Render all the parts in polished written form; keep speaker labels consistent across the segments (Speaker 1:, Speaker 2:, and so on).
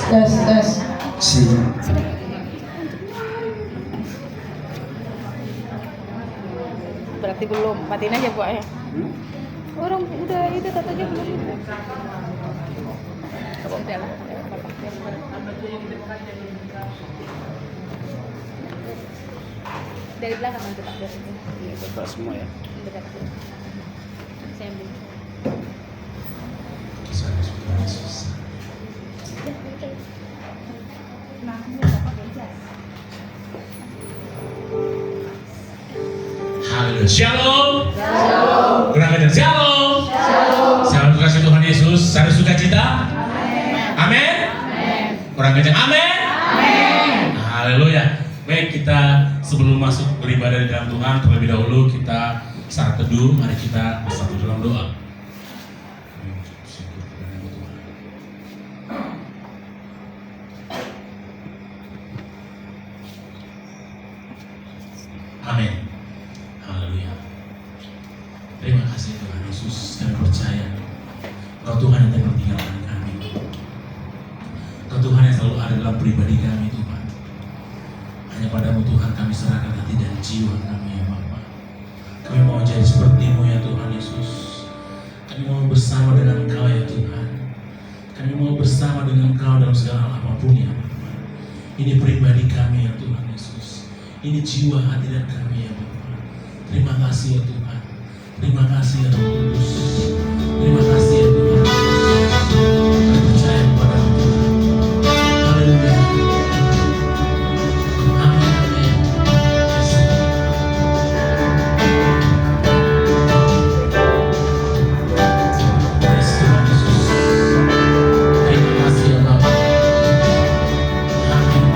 Speaker 1: Tes.
Speaker 2: Berarti belum, matiin aja Bu ya. Orang udah itu katanya belum. Udah lah. Dari belakang nanti Pak dari sini.
Speaker 3: Iya, Bapak semua ya.
Speaker 2: Dekat. Saya ambil.
Speaker 4: Haleluya. Shalom. Shalom. Kurang ajar. Shalom. Shalom. Salam kasih Tuhan Yesus. Salam sukacita. Amin. Amin. Kurang ajar. Amin. Amin. Haleluya. Baik, kita sebelum masuk beribadah di dalam Tuhan, terlebih dahulu kita saat teduh. Mari kita bersatu dalam doa. Amin. Haleluya. Terima kasih Tuhan Yesus. Kami percaya Kau Tuhan yang tidak meninggalkan kami. Kau Tuhan yang selalu ada dalam pribadi kami Tuhan. Hanya padamu Tuhan kami serahkan hati dan jiwa kami ya Bapa. Kami mau jadi seperti-Mu ya Tuhan Yesus. Kami mau bersama dengan Engkau ya Tuhan. Kami mau bersama dengan Engkau dalam segala hal apapun ya Bapa. Ini pribadi kami ya Tuhan Yesus. Ini jiwa hati dan kami ya Bapa. Terima kasih ya Tuhan. Terima kasih ya Roh Kudus. Terima kasih ya Tuhan. Kami percaya kepada-Mu Tuhan. Haleluya. Amin. Amin. Yes. Yes, Tuhan Yesus. Terima kasih ya Bapa. Amin.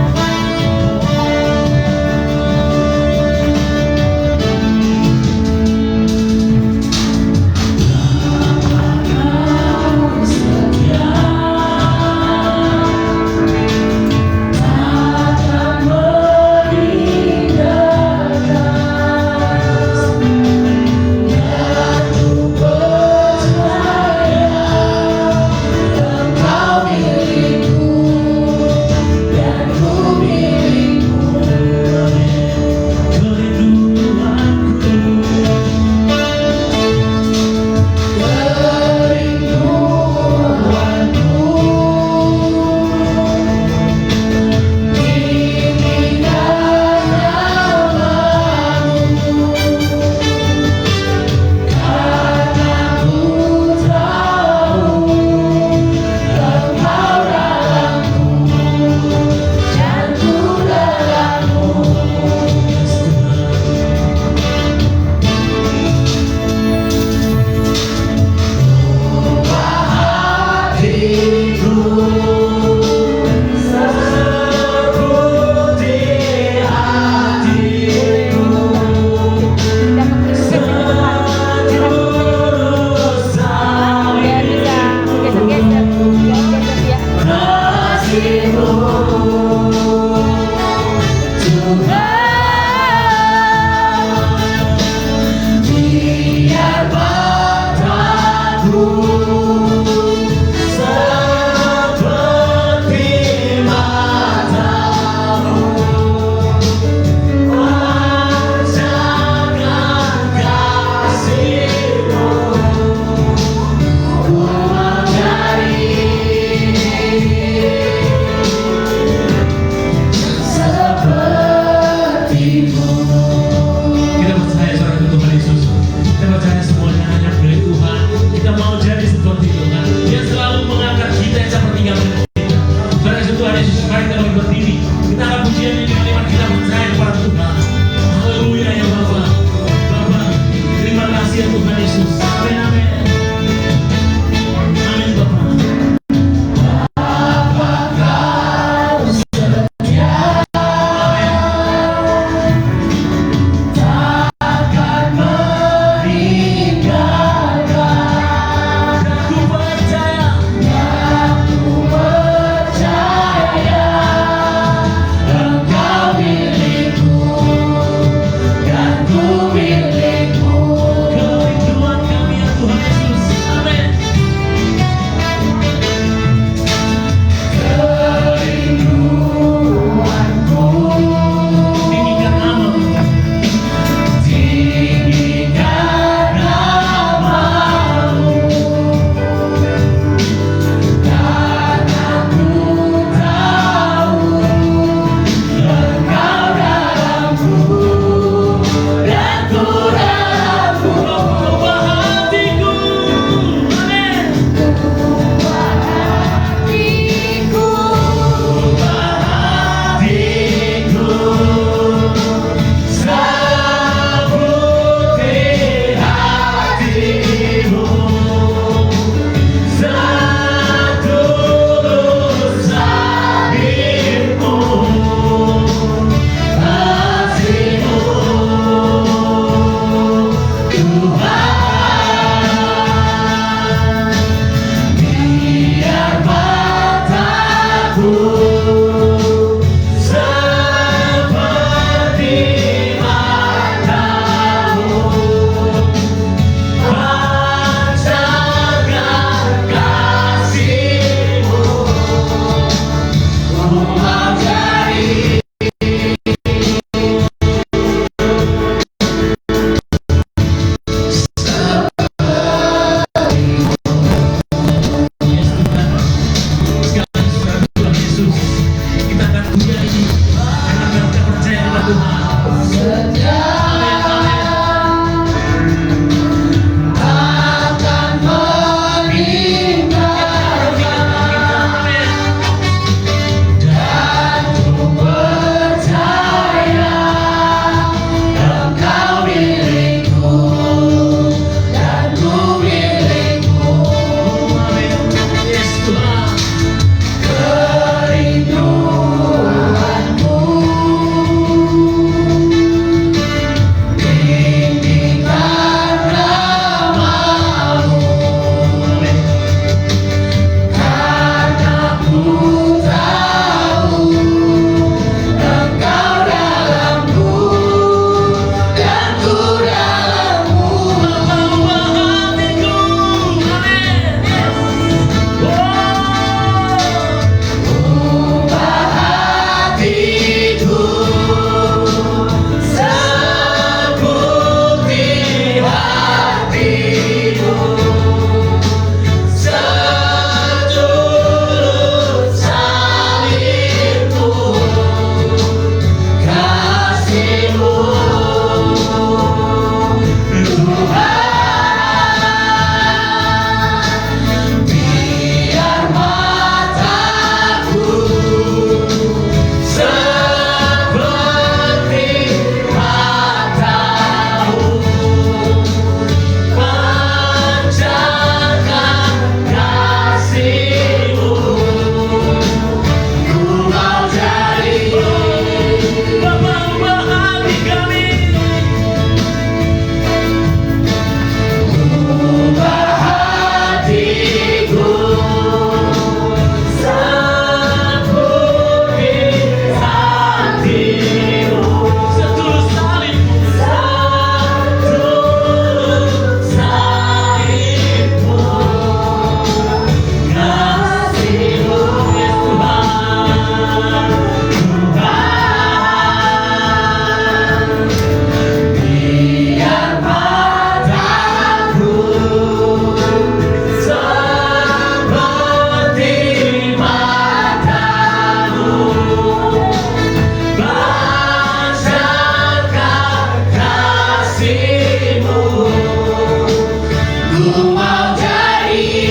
Speaker 4: Ku mau jadi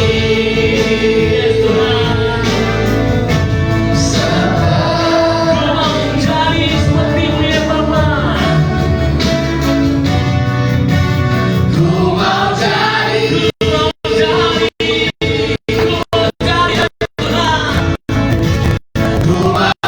Speaker 4: Tuhan, ku mau jadi seperti-Mu ya Bapa. Ku mau jadi, ku mau jadi, ku mau jadi ya Tuhan. Ku mau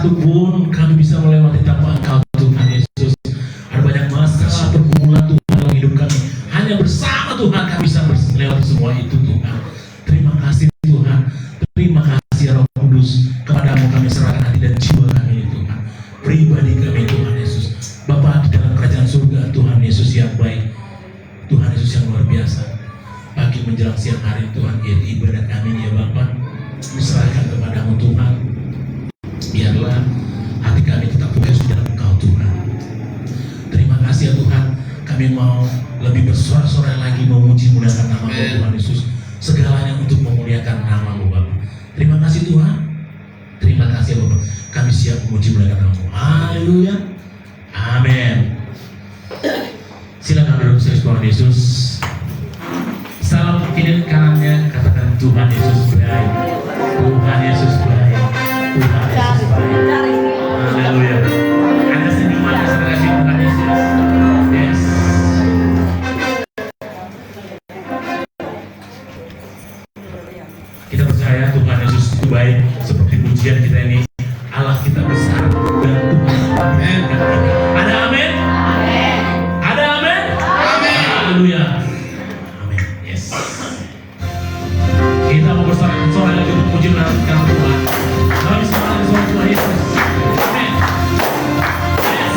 Speaker 4: satupun kami bisa melewati tanpa Engkau Tuhan Yesus. Ada banyak masalah pergumulan Tuhan dalam hidup kami. Hanya bersama Tuhan kami bisa melewati semua itu Tuhan. Terima kasih Tuhan. Terima kasih Roh Kudus. Kepadamu kami serahkan hati dan jiwa kami Tuhan. Pribadi kami Tuhan Yesus. Bapa di dalam kerajaan surga Tuhan Yesus yang baik. Tuhan Yesus yang luar biasa. Pagi menjelang siang hari Tuhan, ibadat kami ya Bapa diserahkan kepadamu Tuhan. Biarlah hati kami tetap fokus di dalam Engkau Tuhan. Terima kasih ya Tuhan. Kami mau lebih bersorak-sorai lagi memuji muliakan nama Tuhan Yesus. Segalanya untuk memuliakan nama-Mu Bapa. Terima kasih Tuhan. Terima kasih Bapak. Kami siap memuji muliakan nama-Mu. Haleluya. Amin. Silakan duduk Tuhan Yesus. Salam kiri kanannya katakan Tuhan Yesus baik. Tuhan Yesus baik. Tuhan Yesus baik. Haleluya. Anda senyuman kasih Tuhan Yesus. Yes. Kita percaya Tuhan Yesus itu baik. Seperti pujian kita ini, Allah kita besar dan Tuhan. Amin. Ada amin? Amin. Ada amin? Amin. Haleluya. Amin. Yes. Kita mau bersorak-sorai lagi untuk puji nama Tuhan. Kami semangat di suara Tuhan Yesus. Amin. Yes.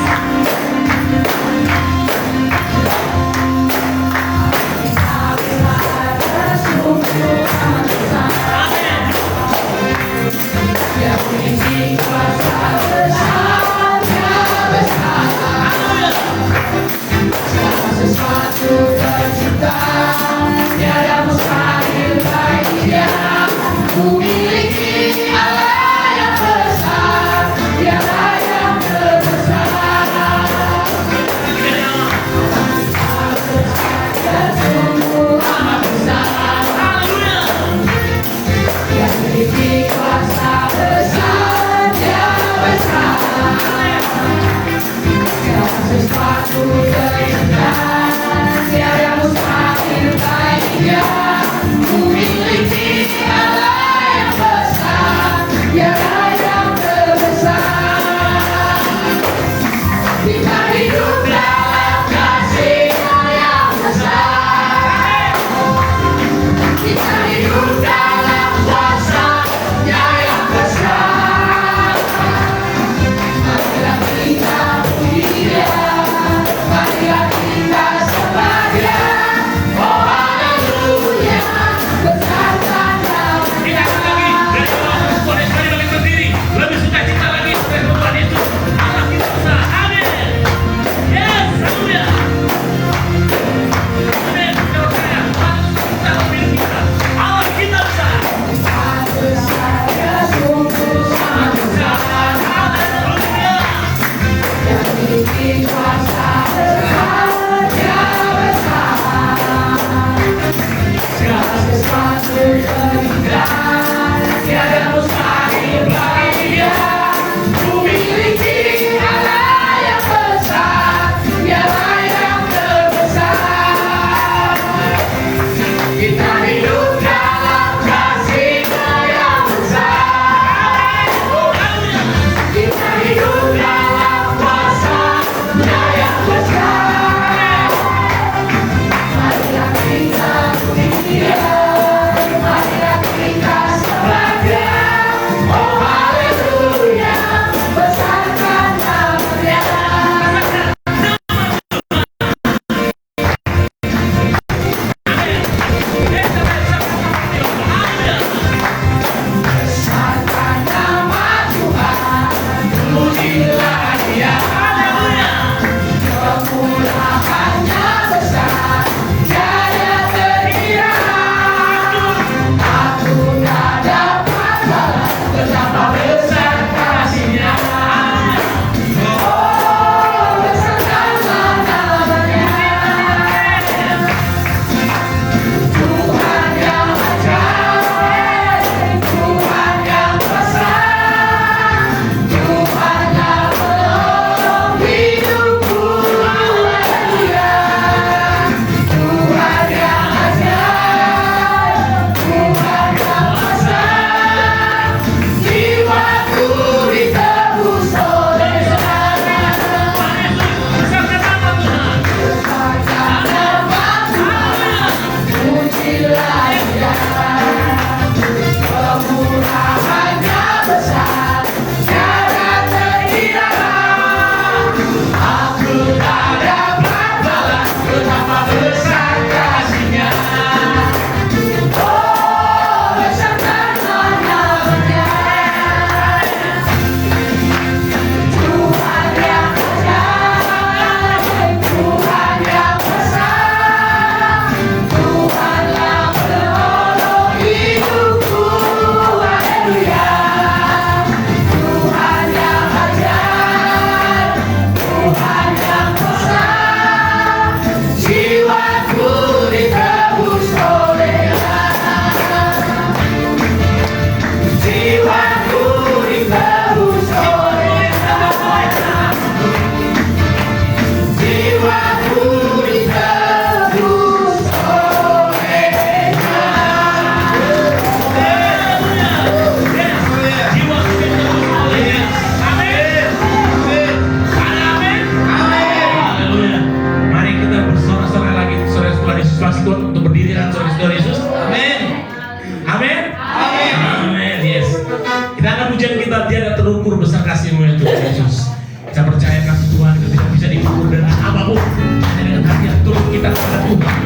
Speaker 4: tidak terukur besar kasih-Mu ya Tuhan Yesus. Kita percaya kasih Tuhan itu tidak bisa diukur dengan apapun, hanya dengan hati yang tulus kita kepada Tuhan.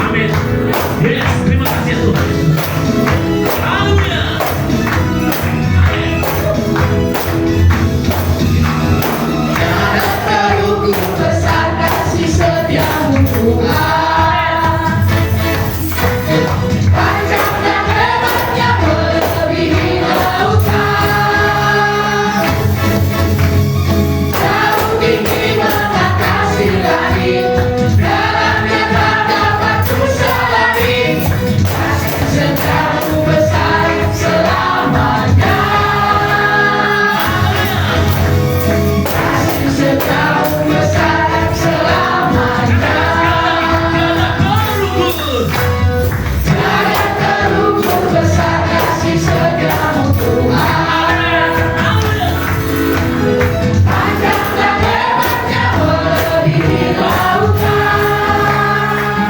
Speaker 4: Amin. Yes, terima kasih ya Tuhan Yesus. Haleluya.
Speaker 1: Tiada terukur besar kasih setia-Mu Tuhan. Panjang dan lebarnya melebihi lautan. Jauh tinggi mengatasi langit, dalamnya tak dapat kuselami. Kasih setiamu besar selamanya. Kasih setiamu besar selamanya. Tiada terukur besar kasih setiamu Tuhan. Panjang dan lebarnya melebihi lautan.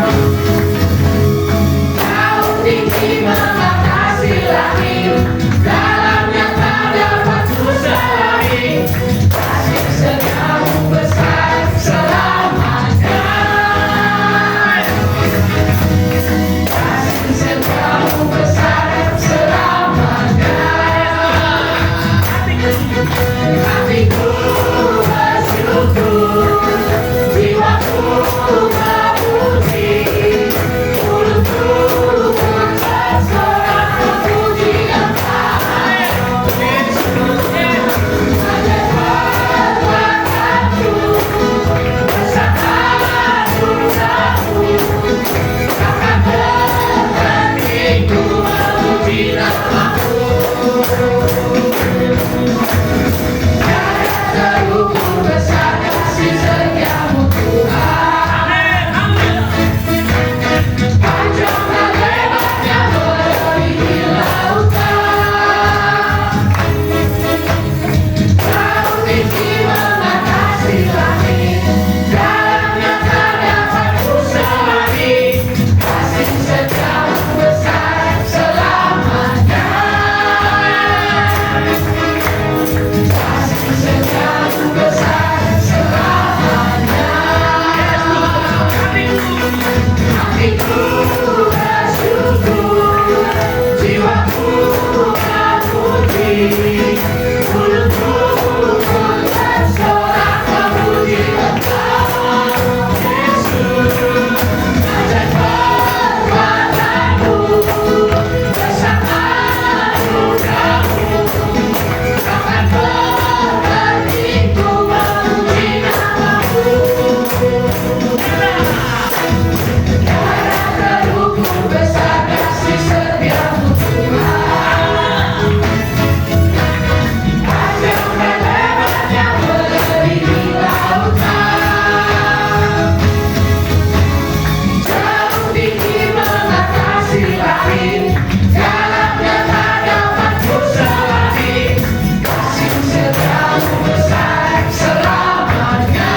Speaker 1: Jauh tinggi mengatasi langit, dalamnya tak dapat kuselami. Kasih setiamu besar selamanya. Kasih setiamu besar selamanya. Hatiku bersyukur, jiwaku memuji, mulutku bersorak pujian Yesus. Ajaib perbuatanmu, besar anugerahmu, takkan berhenti ku memuji nama-Mu. Tiada terukur besar kasih setiamu Tuhan. Panjang dan lebarnya melebihi lautan. Jauh tinggi mengatasi langit, dalamnya tak dapat kuselami. Kasih setiamu besar selamanya. Kasih setiamu besar selamanya. Hatiku bersyukur, jiwaku memuji, mulutku bersorak memuji Engkau Yesus. Ajaib perbuatanmu, besar anugerahmu, takkan berhenti ku memuji nama-Mu. Tiada terukur besar kasih setiamu Tuhan. Panjang dan lebarnya melebihi lautan. Jauh tinggi mengatasi langit, dalamnya tak dapat kuselami. Kasih setiamu besar selamanya.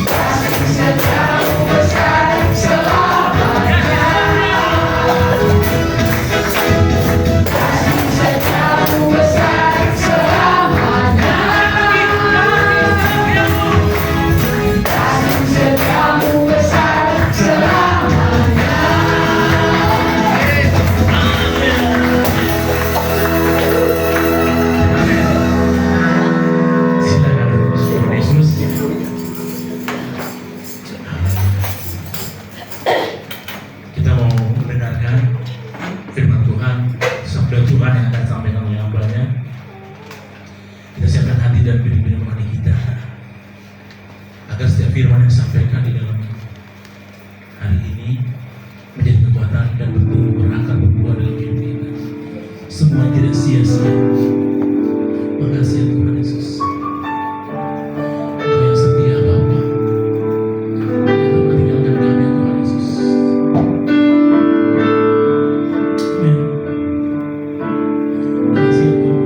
Speaker 1: Kasih setiamu besar selamanya. Kasih setiamu besar selamanya. Kasih setiamu besar selamanya.
Speaker 4: Silakan Tuhan Yesus. Kita mau mendengarkan firman Tuhan, sabda Tuhan yang akan disampaikan oleh hamba-Nya. Kita siapkan hati dan budi-budi rohani kita, agar setiap firman yang disampaikan di dalam hari ini menjadi kekuatan dan bertumbuh berakar berbuah dalam hidup kita. Semua tidak sia-sia. Makasih ya Tuhan Yesus. Engkau yang setia Bapa. Yang tak meninggalkan kami Tuhan Yesus. Amin. Makasih ya Tuhan.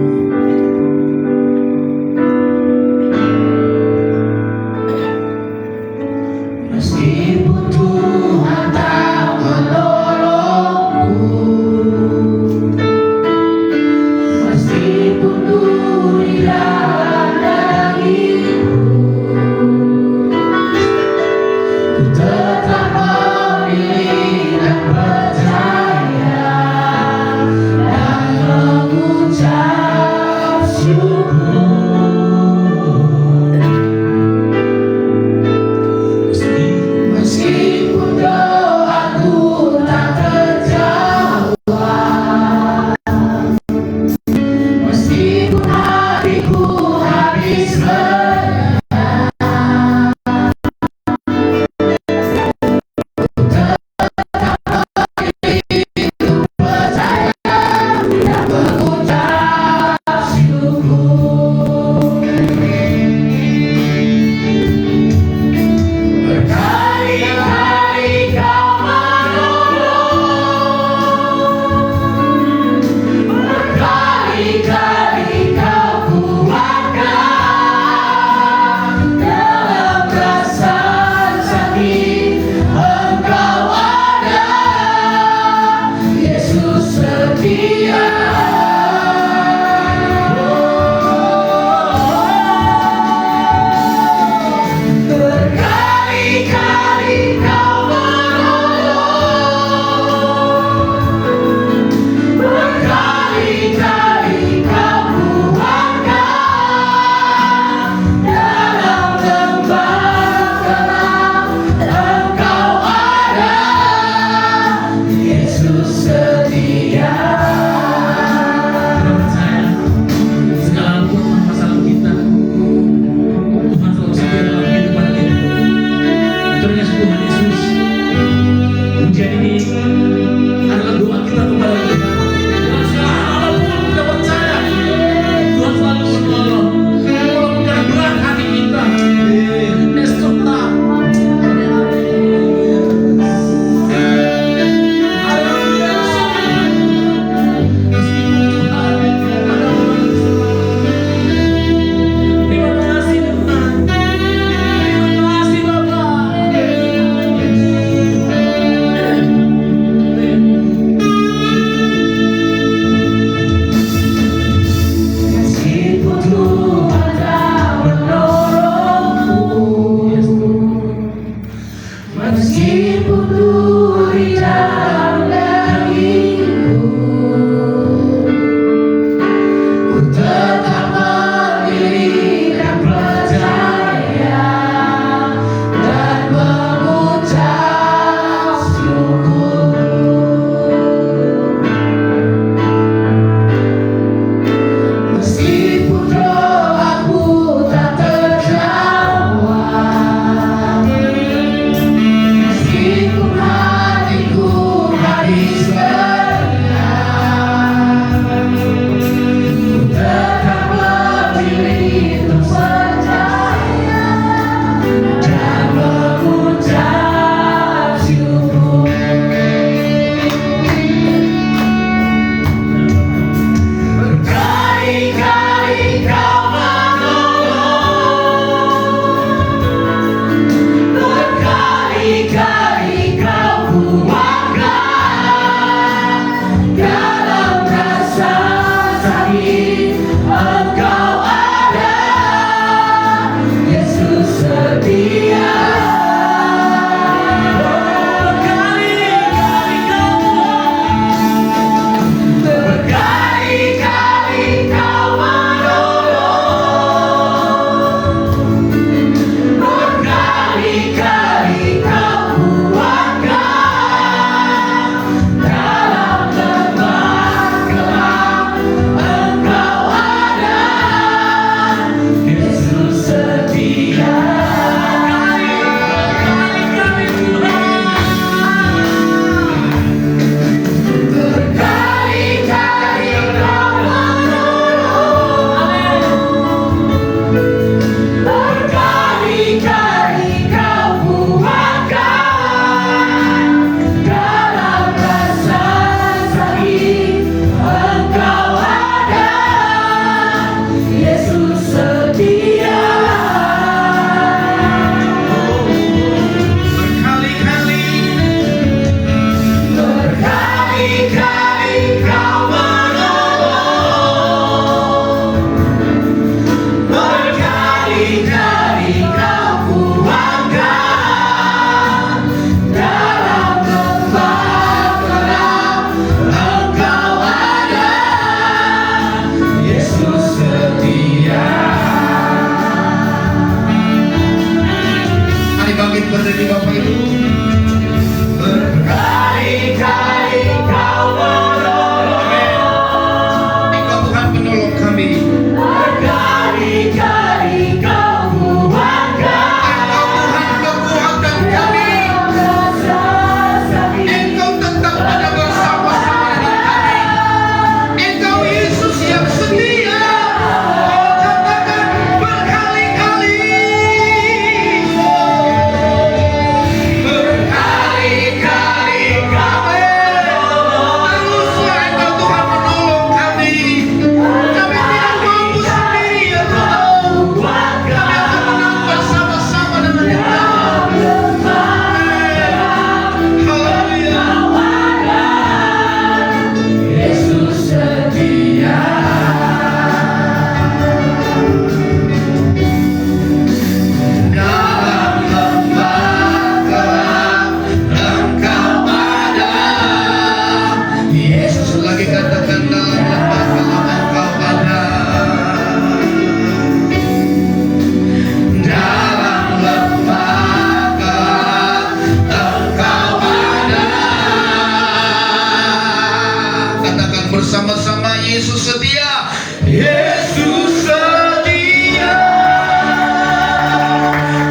Speaker 3: bersama-sama. Yesus setia, Yesus setia.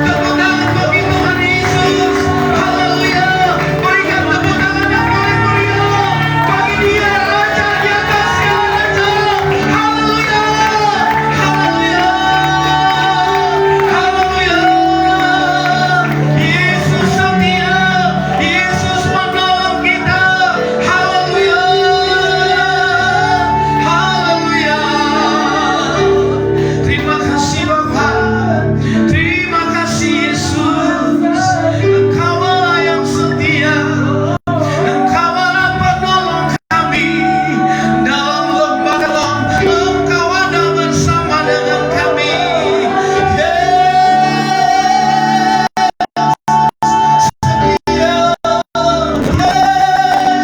Speaker 3: Tepuk tangan bagi Tuhan Yesus. Haleluya. Berikan tepuk tangan yang paling meriah bagi Dia, Raja di atas segala raja. Haleluya. Haleluya. Haleluya. Yesus setia. Yesus menolong kita. Haleluya. Haleluya. Terima kasih Bapa. Terima kasih Yesus. Engkaulah yang setia. Engkaulah penolong kami dalam lembah gelap. Engkau ada bersama dengan kami.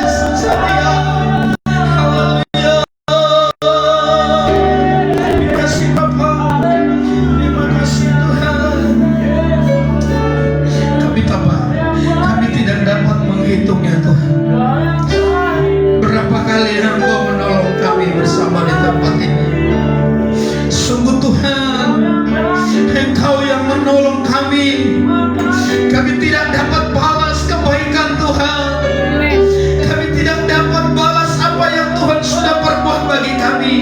Speaker 3: Yesus setia. Haleluya. Terima kasih Bapa. Terima kasih Tuhan. Kami Bapa, kami tidak dapat menghitungnya Tuhan. Berapa kali Engkau menolong kami bersama di tempat ini. Sungguh Tuhan, Engkau yang menolong kami. Kami tidak dapat balas kebaikan Tuhan. Kami tidak dapat balas apa yang Tuhan sudah perbuat bagi kami.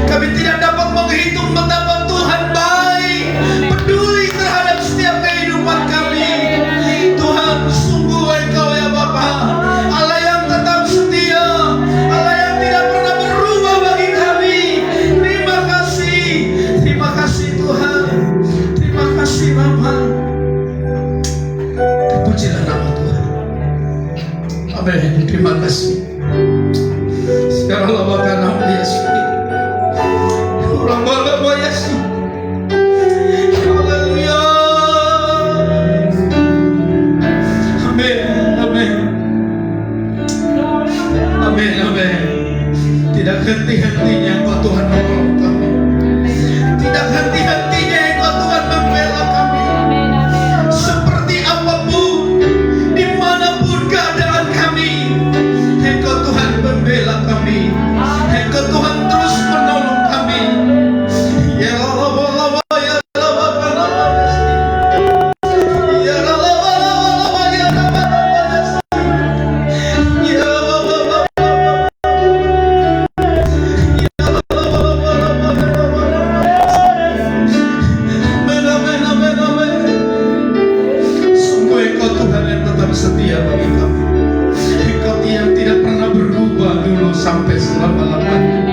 Speaker 3: Kami tidak dapat menghitung betapa Tuhan baik, peduli terhadap setiap kehidupan kami. Tuhan, sungguh Engkau ya Bapa, Allah yang tetap setia, Allah yang tidak pernah berubah bagi kami. Terima kasih Tuhan, terima kasih Bapa. Terpujilah nama Tuhan. Amin. Terima kasih. Sekarang lawakan nama Yesus. Orang bawa Yesus. Haleluya. Amin. Amin. Amin. Amin. Tidak henti-hentinya Engkau Tuhan menolong kami. Tidak henti-hentinya Engkau Tuhan membela kami. Seperti apapun, dimanapun keadaan kami, Engkau Tuhan membela kami. Engkau Tuhan terus menolong kami. Ya Allah, ya Allah, ya Allah, ya Allah, ya Allah. Sungguh Engkau Tuhan yang tetap setia bagi kami. Engkau yang tidak pernah berubah dulu sampai selama-lamanya.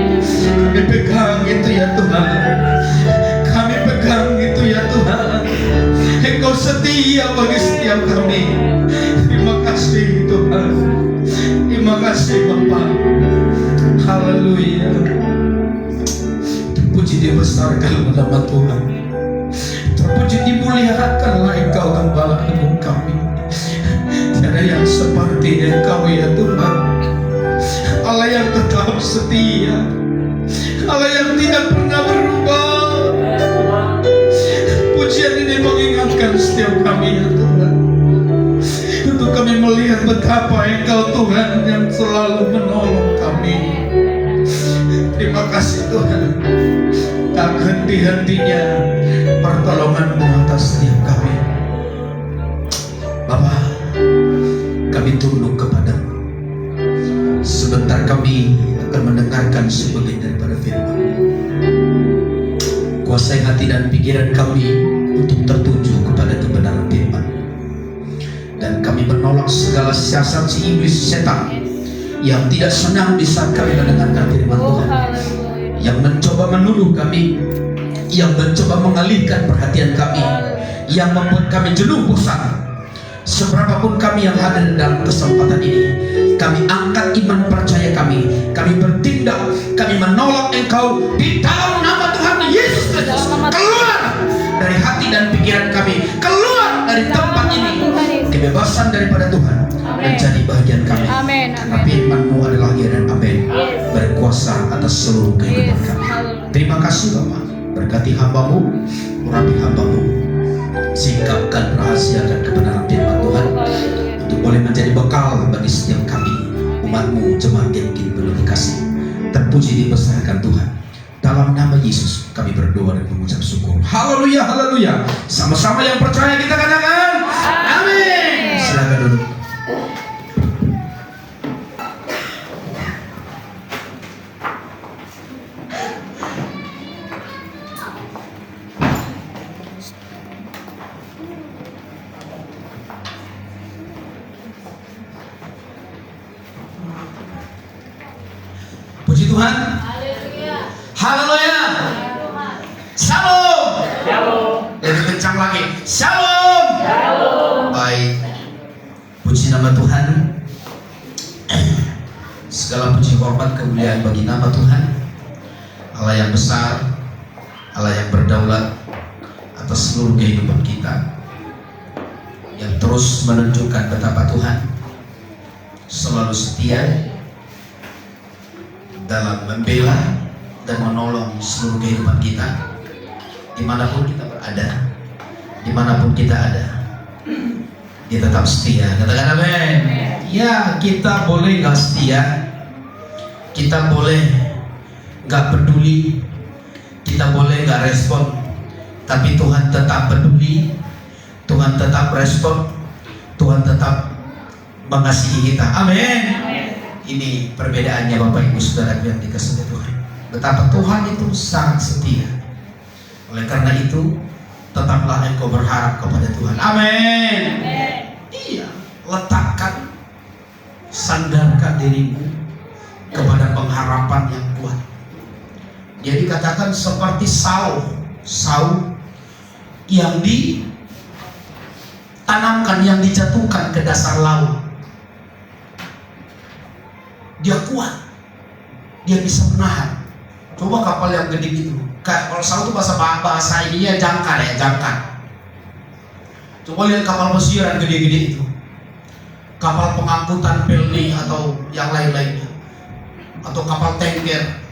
Speaker 3: Kami pegang itu ya Tuhan. Kami pegang itu ya Tuhan. Engkau setia bagi setiap kami. Terima kasih Tuhan. Terima kasih Bapa. Haleluya. Terpuji dibesarkan nama Tuhan. Terpuji dimuliakanlah Engkau Gembala Agung kami. Tiada yang seperti Engkau ya Tuhan. Allah yang tetap setia, Allah yang tidak pernah berubah. Pujian ini mengingatkan setiap kami ya Tuhan, untuk kami melihat betapa Engkau Tuhan yang selalu menolong kami. Terima kasih Tuhan. Tak henti-hentinya pertolongan-Mu atas setiap kami. Bapa, kami tunduk kepada-Mu. Sebentar kami akan mendengarkan sebagian daripada firman. Kuasai hati dan pikiran kami untuk tertuju kepada kebenaran firman. Dan kami menolak segala siasat si iblis setan yang tidak senang di saat kami mendengarkan firman Tuhan, yang mencoba menuduh kami, yang mencoba mengalihkan perhatian kami, yang membuat kami jenuh bosan. Seberapapun kami yang hadir dalam kesempatan ini, kami angkat iman percaya kami bertindak, kami menolak Engkau di dalam nama Tuhan Yesus Kristus. Keluar dari hati dan pikiran kami, keluar dari tempat ini. Kebebasan daripada Tuhan menjadi bagian kami. Karena firman-Mu adalah ya dan amin, berkuasa atas seluruh kehidupan kami. Terima kasih Bapa. Berkati hamba-Mu, urapi hamba-Mu, singkapkan rahasia dan kebenaran firman Tuhan untuk boleh menjadi bekal bagi setiap kami, umat-Mu, jemaat yang kini penuh kasih. terpuji dibesarkan Tuhan. Dalam nama Yesus kami berdoa dan mengucap syukur. Haleluya, haleluya. Sama-sama yang percaya kita katakan amin. Silakan duduk. Puji Tuhan. Haleluya. Shalom. Lebih kencang lagi. Shalom. Baik. Puji nama Tuhan. Segala puji hormat kemuliaan bagi nama Tuhan, Allah yang besar, Allah yang berdaulat atas seluruh kehidupan kita, yang terus menunjukkan betapa Tuhan selalu setia dalam membela dan menolong seluruh kehidupan kita, dimanapun kita berada, dimanapun kita ada, Dia tetap setia. Katakan amin. Ya, kita boleh gak setia, kita boleh gak peduli, kita boleh gak respon, tapi Tuhan tetap peduli, Tuhan tetap respon, Tuhan tetap mengasihi kita. Amin. Ini perbedaannya Bapak Ibu Saudara yang dikasihi Tuhan. Betapa Tuhan itu sangat setia. Oleh karena itu, tetaplah engkau berharap kepada Tuhan. Amin. Iya, letakkan, sandarkan dirimu kepada pengharapan yang kuat. Dia dikatakan seperti Saul yang ditanamkan, yang dijatuhkan ke dasar laut. Dia kuat, dia bisa menahan. Coba kapal yang gede gitu. Kalau Saul itu bahasa ini ya jangkar. Coba lihat kapal pesiar yang gede-gede itu, kapal pengangkutan pelni atau yang lain-lainnya, atau kapal tanker.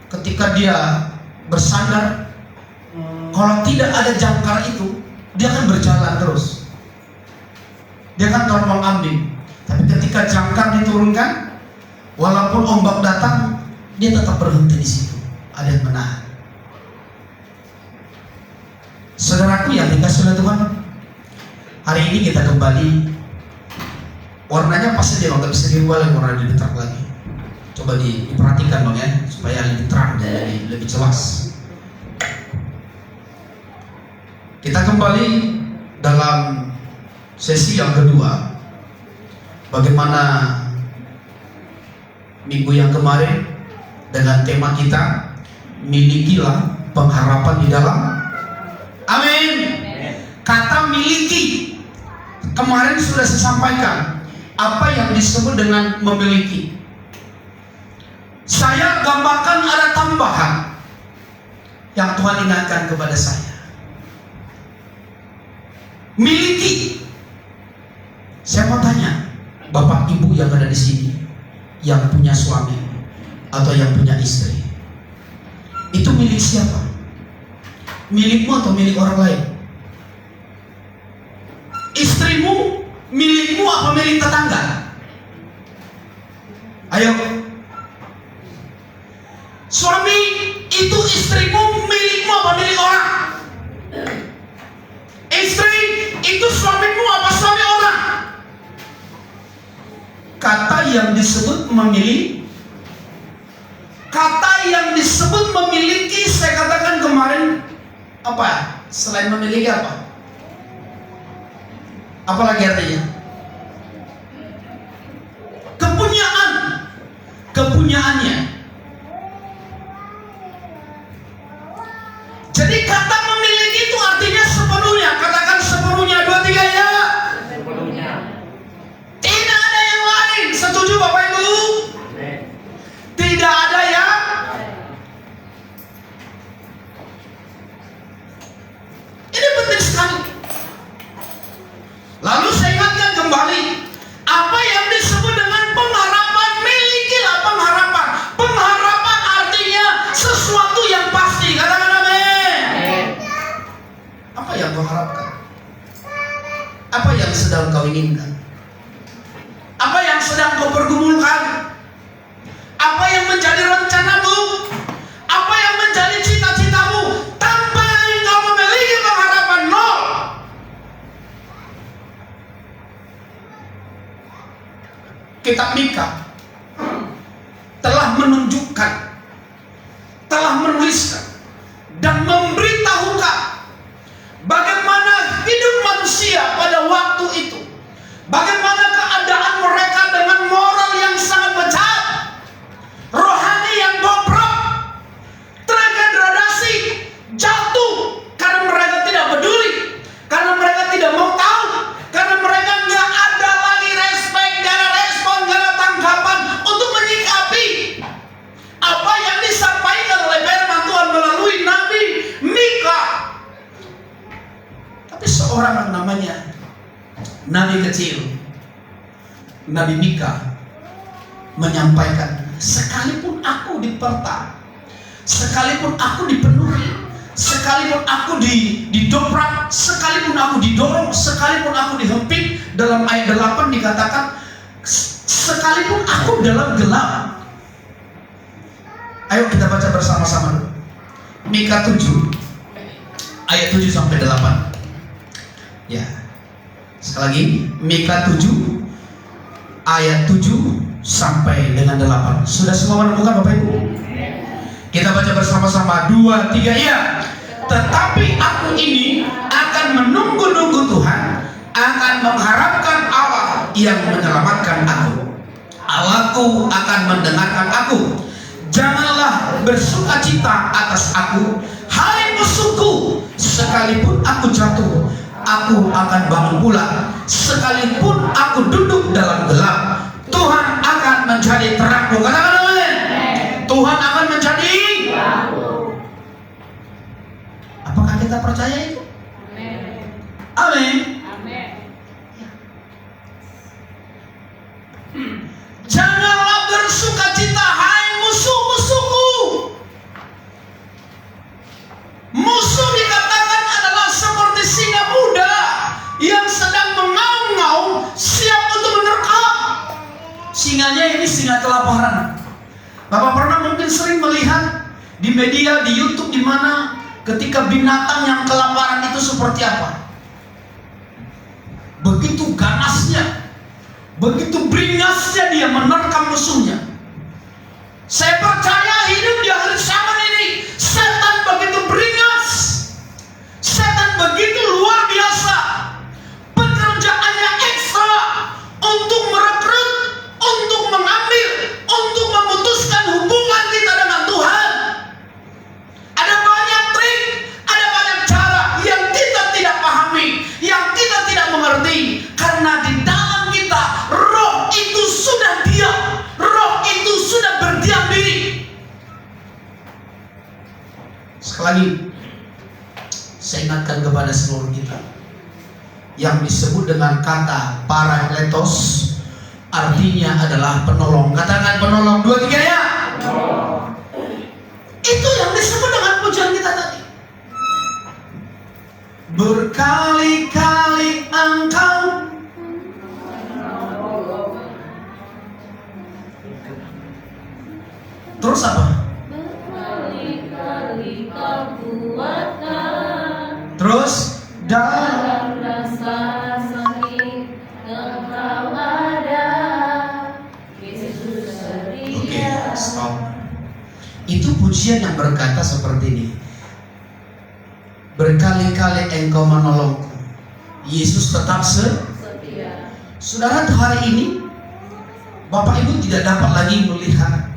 Speaker 3: Ketika dia bersandar, kalau tidak ada jangkar itu, dia akan berjalan terus. Dia akan terombang-ambing. Tapi ketika jangkar diturunkan, walaupun ombak datang, dia tetap berhenti di situ. Ada yang menahan. Saudaraku yang dikasihi oleh Tuhan, hari ini kita kembali. Warnanya pasti dia nggak bisa dirubah lagi, warna lebih terang lagi. Coba diperhatikan dong ya, supaya lebih terang dan lebih jelas. Kita kembali dalam sesi yang kedua. Bagaimana minggu yang kemarin dengan tema kita, milikilah pengharapan di dalam. Amin. Kata miliki kemarin sudah saya sampaikan apa yang disebut dengan memiliki. Saya gambarkan ada tambahan yang Tuhan ingatkan kepada saya. Miliki. Saya mau tanya, Bapak Ibu yang ada di sini, yang punya suami atau yang punya istri, itu milik siapa? Milikmu atau milik orang lain? Istrimu milikmu apa milik tetangga? Ayo. Suami itu istrimu milikmu apa milik orang? Istri itu suamimu apa suami orang? Kata yang disebut memilih, kata yang disebut memiliki, saya katakan kemarin apa? Selain memiliki apa? Apalagi artinya? Kepunyaan, kepunyaannya. Jadi kata memiliki itu artinya sepenuhnya. Katakan sepenuhnya, 2, 3 ya. Sepenuhnya. Tidak ada yang lain. Setuju Bapak Ibu? Tidak ada yang. Ini penting sekali. Lalu saya ingatkan kembali apa yang disebut dengan pengharapan. Milikilah pengharapan. kitab Mika telah menunjukkan, telah menuliskan dan memberitahukan bagaimana hidup manusia pada waktu itu, bagaimana keadaan mereka dengan moral yang sangat bejat, rohani yang bobrok, terdegradasi, jatuh karena mereka tidak peduli, karena mereka tidak mau tahu, karena mereka nggak ada lagi respect, nggak ada respon, nggak ada tanggapan untuk menyikapi apa yang disampaikan oleh firman Tuhan melalui Nabi Mika. Tapi seorang yang namanya Nabi kecil, Nabi Mika, menyampaikan, sekalipun aku diperta, sekalipun aku dipenuhi, sekalipun aku didobrak, sekalipun aku didorong, sekalipun aku dihempit. Dalam ayat 8 dikatakan, sekalipun aku dalam gelap. Ayo kita baca bersama-sama. Mika 7 ayat 7 sampai 8. Ya. Sekali lagi, Mika 7 ayat 7 sampai dengan 8. Sudah semua menemukan Bapak Ibu? Kita baca bersama-sama, 2, 3, ya. Tetapi aku ini akan menunggu-nunggu Tuhan, akan mengharapkan Allah yang menyelamatkan aku. Allahku akan mendengarkan aku. Janganlah bersukacita atas aku, hai musuhku. Sekalipun aku jatuh, aku akan bangun pula. Sekalipun aku duduk dalam gelap, Tuhan akan menjadi terangku. Katakan amin. Tuhan akan menjadi. Apakah kita percaya itu? Amin. Janganlah bersukacita, hai musuh-musuhku. Musuh dikatakan adalah seperti singa muda yang sedang mengaum-ngaum, siap untuk menerkam. Singanya ini singa kelaparan. Bapak pernah mungkin sering melihat di media, di YouTube, di mana ketika binatang yang kelaparan itu seperti apa? Begitu ganasnya, begitu beringasnya dia menerkam musuhnya. Saya percaya hidup di akhir zaman ini, setan begitu beringas, setan begitu luar biasa, pekerjaannya ekstra untuk merekrut, untuk mengambil, untuk memutuskan hubungan kita dengan Tuhan. Ada banyak trik, ada banyak cara yang kita tidak pahami, yang kita tidak mengerti, karena di dalam kita roh itu sudah diam, roh itu sudah berdiam diri. Sekali lagi, saya ingatkan kepada seluruh kita, yang disebut dengan kata parakletos artinya adalah penolong. Katakan penolong, 2, 3, ya. Itu yang disebut dengan pujian kita tadi. Berkali-kali engkau terus apa?
Speaker 1: Berkali-kali kau kuatkan
Speaker 3: Terus
Speaker 1: dalam rasa sakit engkau ada, Yesus
Speaker 3: Oke,
Speaker 1: setia.
Speaker 3: stop. Itu pujian yang berkata seperti ini. Berkali-kali engkau menolongku, Yesus tetap
Speaker 1: Setia.
Speaker 3: Saudara, hari ini Bapak Ibu tidak dapat lagi melihat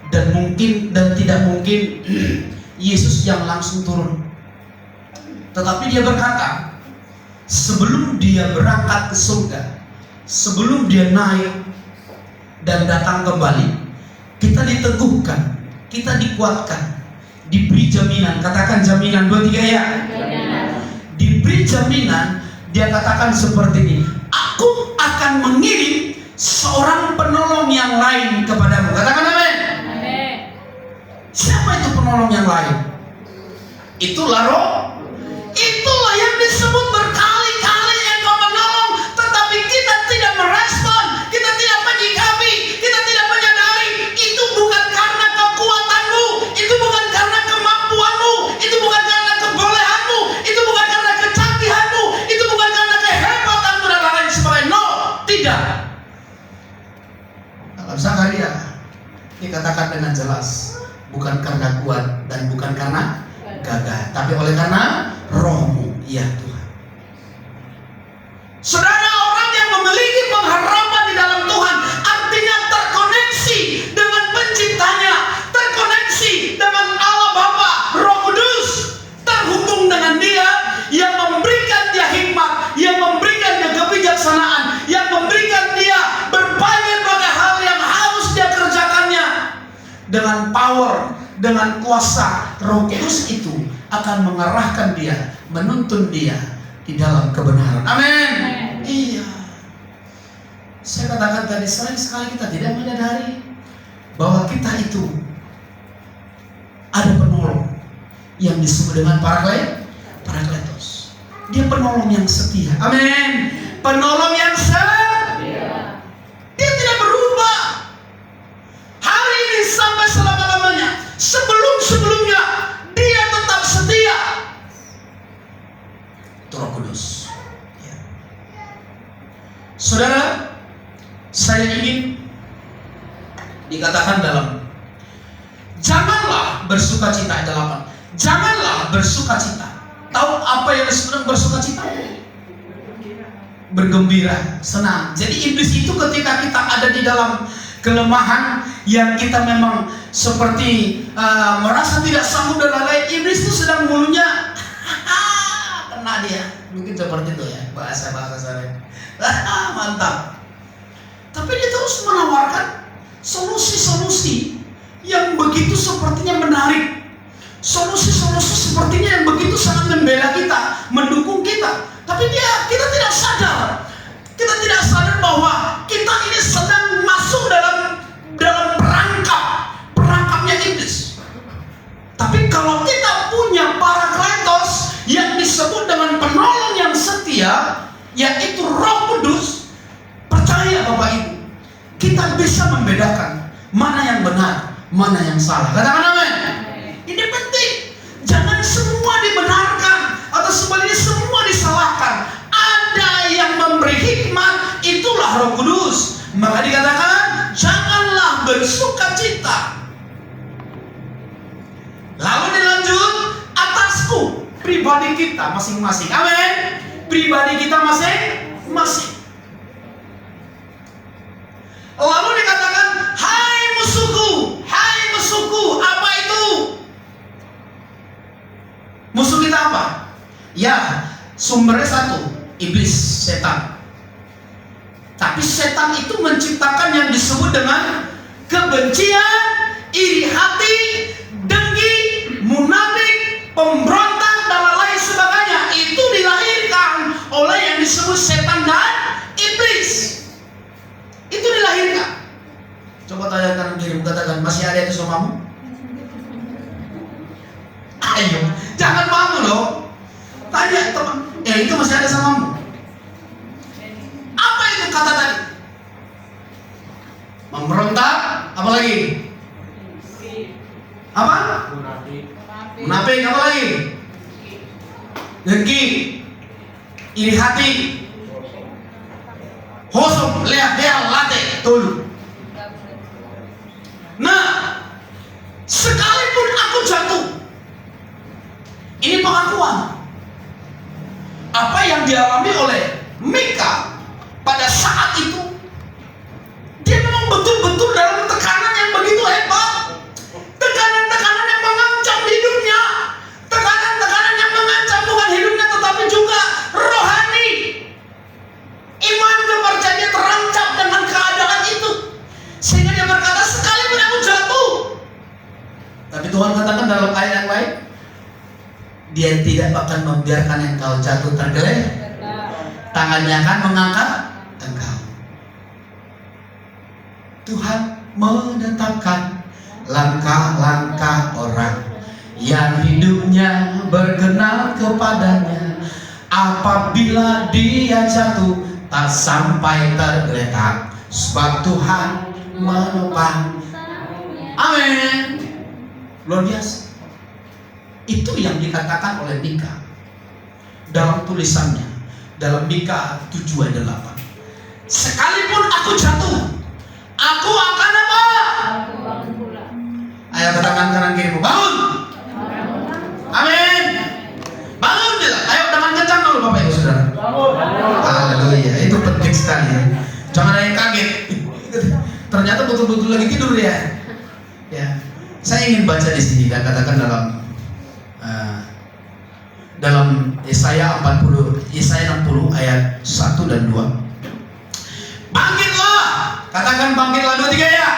Speaker 3: dan tidak mungkin Yesus yang langsung turun. Tetapi dia berkata, sebelum dia berangkat ke surga, sebelum dia naik dan datang kembali, kita diteguhkan, kita dikuatkan, diberi jaminan. Katakan jaminan, 2, 3, ya. Diberi jaminan. Dia katakan seperti ini, aku akan mengirim seorang penolong yang lain kepadamu. Katakan amin. Siapa itu penolong yang lain? Itulah roh. Itulah yang disebut berkali-kali engkau menolong, tetapi kita tidak merespon, kita tidak menyikapi, kita tidak menyadari. Itu bukan karena kekuatanmu, itu bukan karena kemampuanmu, itu bukan karena kebolehanmu, itu bukan karena kecanggihanmu, itu bukan karena kehebatanmu dan lain sebagainya. No, tidak. dia dikatakan dengan jelas, bukan karena kuat dan bukan karena gagah, tapi oleh karena Roh-Mu, ya Tuhan. Saudara, orang yang memiliki pengharapan di dalam Tuhan artinya terkoneksi dengan Penciptanya, terkoneksi dengan Allah Bapa, Roh Kudus, terhubung dengan Dia yang memberikan dia hikmat, yang memberikan dia kebijaksanaan, yang memberikan dia berbagai hal yang harus dia kerjakannya. Dengan power, dengan kuasa Roh Kudus itu akan mengarahkan dia, menuntun dia di dalam kebenaran. Amin. Iya. Saya katakan tadi, sering sekali kita tidak menyadari bahwa kita itu ada penolong yang disebut dengan Parakletos. Dia penolong yang setia. Amin. Penolong yang setia. Dia tidak berubah. Hari ini sampai selama-lamanya. Sebelum-sebelumnya dia tetap setia. Roh Kudus. Ya. Saudara, saya ingin dikatakan dalam janganlah bersukacita, 8. Janganlah bersukacita. Tahu apa yang disebut bersukacita? Bergembira, senang. Jadi iblis itu ketika kita ada di dalam kelemahan yang kita memang seperti merasa tidak sanggup dan lain-lain, iblis itu sedang mulutnya kena dia. Mungkin seperti itu ya bahasa saya. Mantap. Tapi dia terus menawarkan solusi-solusi yang begitu sepertinya menarik. Solusi-solusi sepertinya yang begitu sangat membela kita, mendukung kita. Tapi kita tidak sadar. Kita tidak sadar bahwa kita ini sedang masuk dalam perangkapnya iblis. Tapi kalau kita punya Parakletos yang disebut dengan penolong yang setia, yaitu Roh Kudus, percaya Bapak Ibu, kita bisa membedakan mana yang benar, mana yang salah. Katakan amin. Ini penting. Jangan semua dibenarkan atau sebaliknya semua disalahkan. Ada yang memberi hikmat, itulah Roh Kudus. Maka dikatakan janganlah bersukacita. Lalu dilanjut, atasku, pribadi kita masing-masing. Amin. Pribadi kita masing-masing. Lalu dikatakan, hai musuhku, apa itu? Musuh kita apa? Ya, sumbernya satu, iblis, setan. Tapi setan itu menciptakan yang disebut dengan kebencian, iri hati, dengki, munafik, pemberontak, dan lain sebagainya. Itu dilahirkan oleh yang disebut setan dan iblis. Itu dilahirkan. Coba tanyakan dirimu, katakan, masih ada itu samamu? Ayo, jangan malu loh. Tanya teman, itu masih ada samamu? Apa itu kata tadi? Memberontak, apa lagi? Apa? Munafik, apa lagi? Dengki, iri hati, hosum, late, tul. Nah, sekalipun aku jatuh, ini pengakuan apa yang dialami oleh Mika pada saat itu. Dia memang betul-betul dalam tekanan yang begitu hebat, tekanan-tekanan yang mengancam hidupnya, tekanan-tekanan yang mengancam bukan hidupnya tetapi juga rohani. Iman kepercayaan terancam dengan keadaan itu, sehingga dia berkata, sekalipun aku jatuh. Tapi Tuhan katakan dalam ayat yang lain, Dia tidak akan membiarkan engkau jatuh tergeletak, tangannya akan mengangkat engkau. Tuhan menetapkan langkah-langkah orang yang hidupnya berkenan kepadanya. Apabila dia jatuh, tak sampai tergeletak, sebab Tuhan menopang. Amin. Luar biasa. Itu yang dikatakan oleh Mika dalam tulisannya, dalam Mika 7 ayat 8. Sekalipun aku jatuh, aku akan apa? angkat tangan kanan kirimu. Bangun. Amin. Bangun dia. Ayo dengan kencang dulu Bapak Ibu Saudara. Haleluya. Itu penting sekali ya. Jangan ada yang kaget. Ternyata betul-betul lagi tidur ya. Ya. Saya ingin baca di sini dan katakan dalam Yesaya 60 ayat 1 dan 2. Bangkitlah. Katakan bangkitlah 2 3 ya.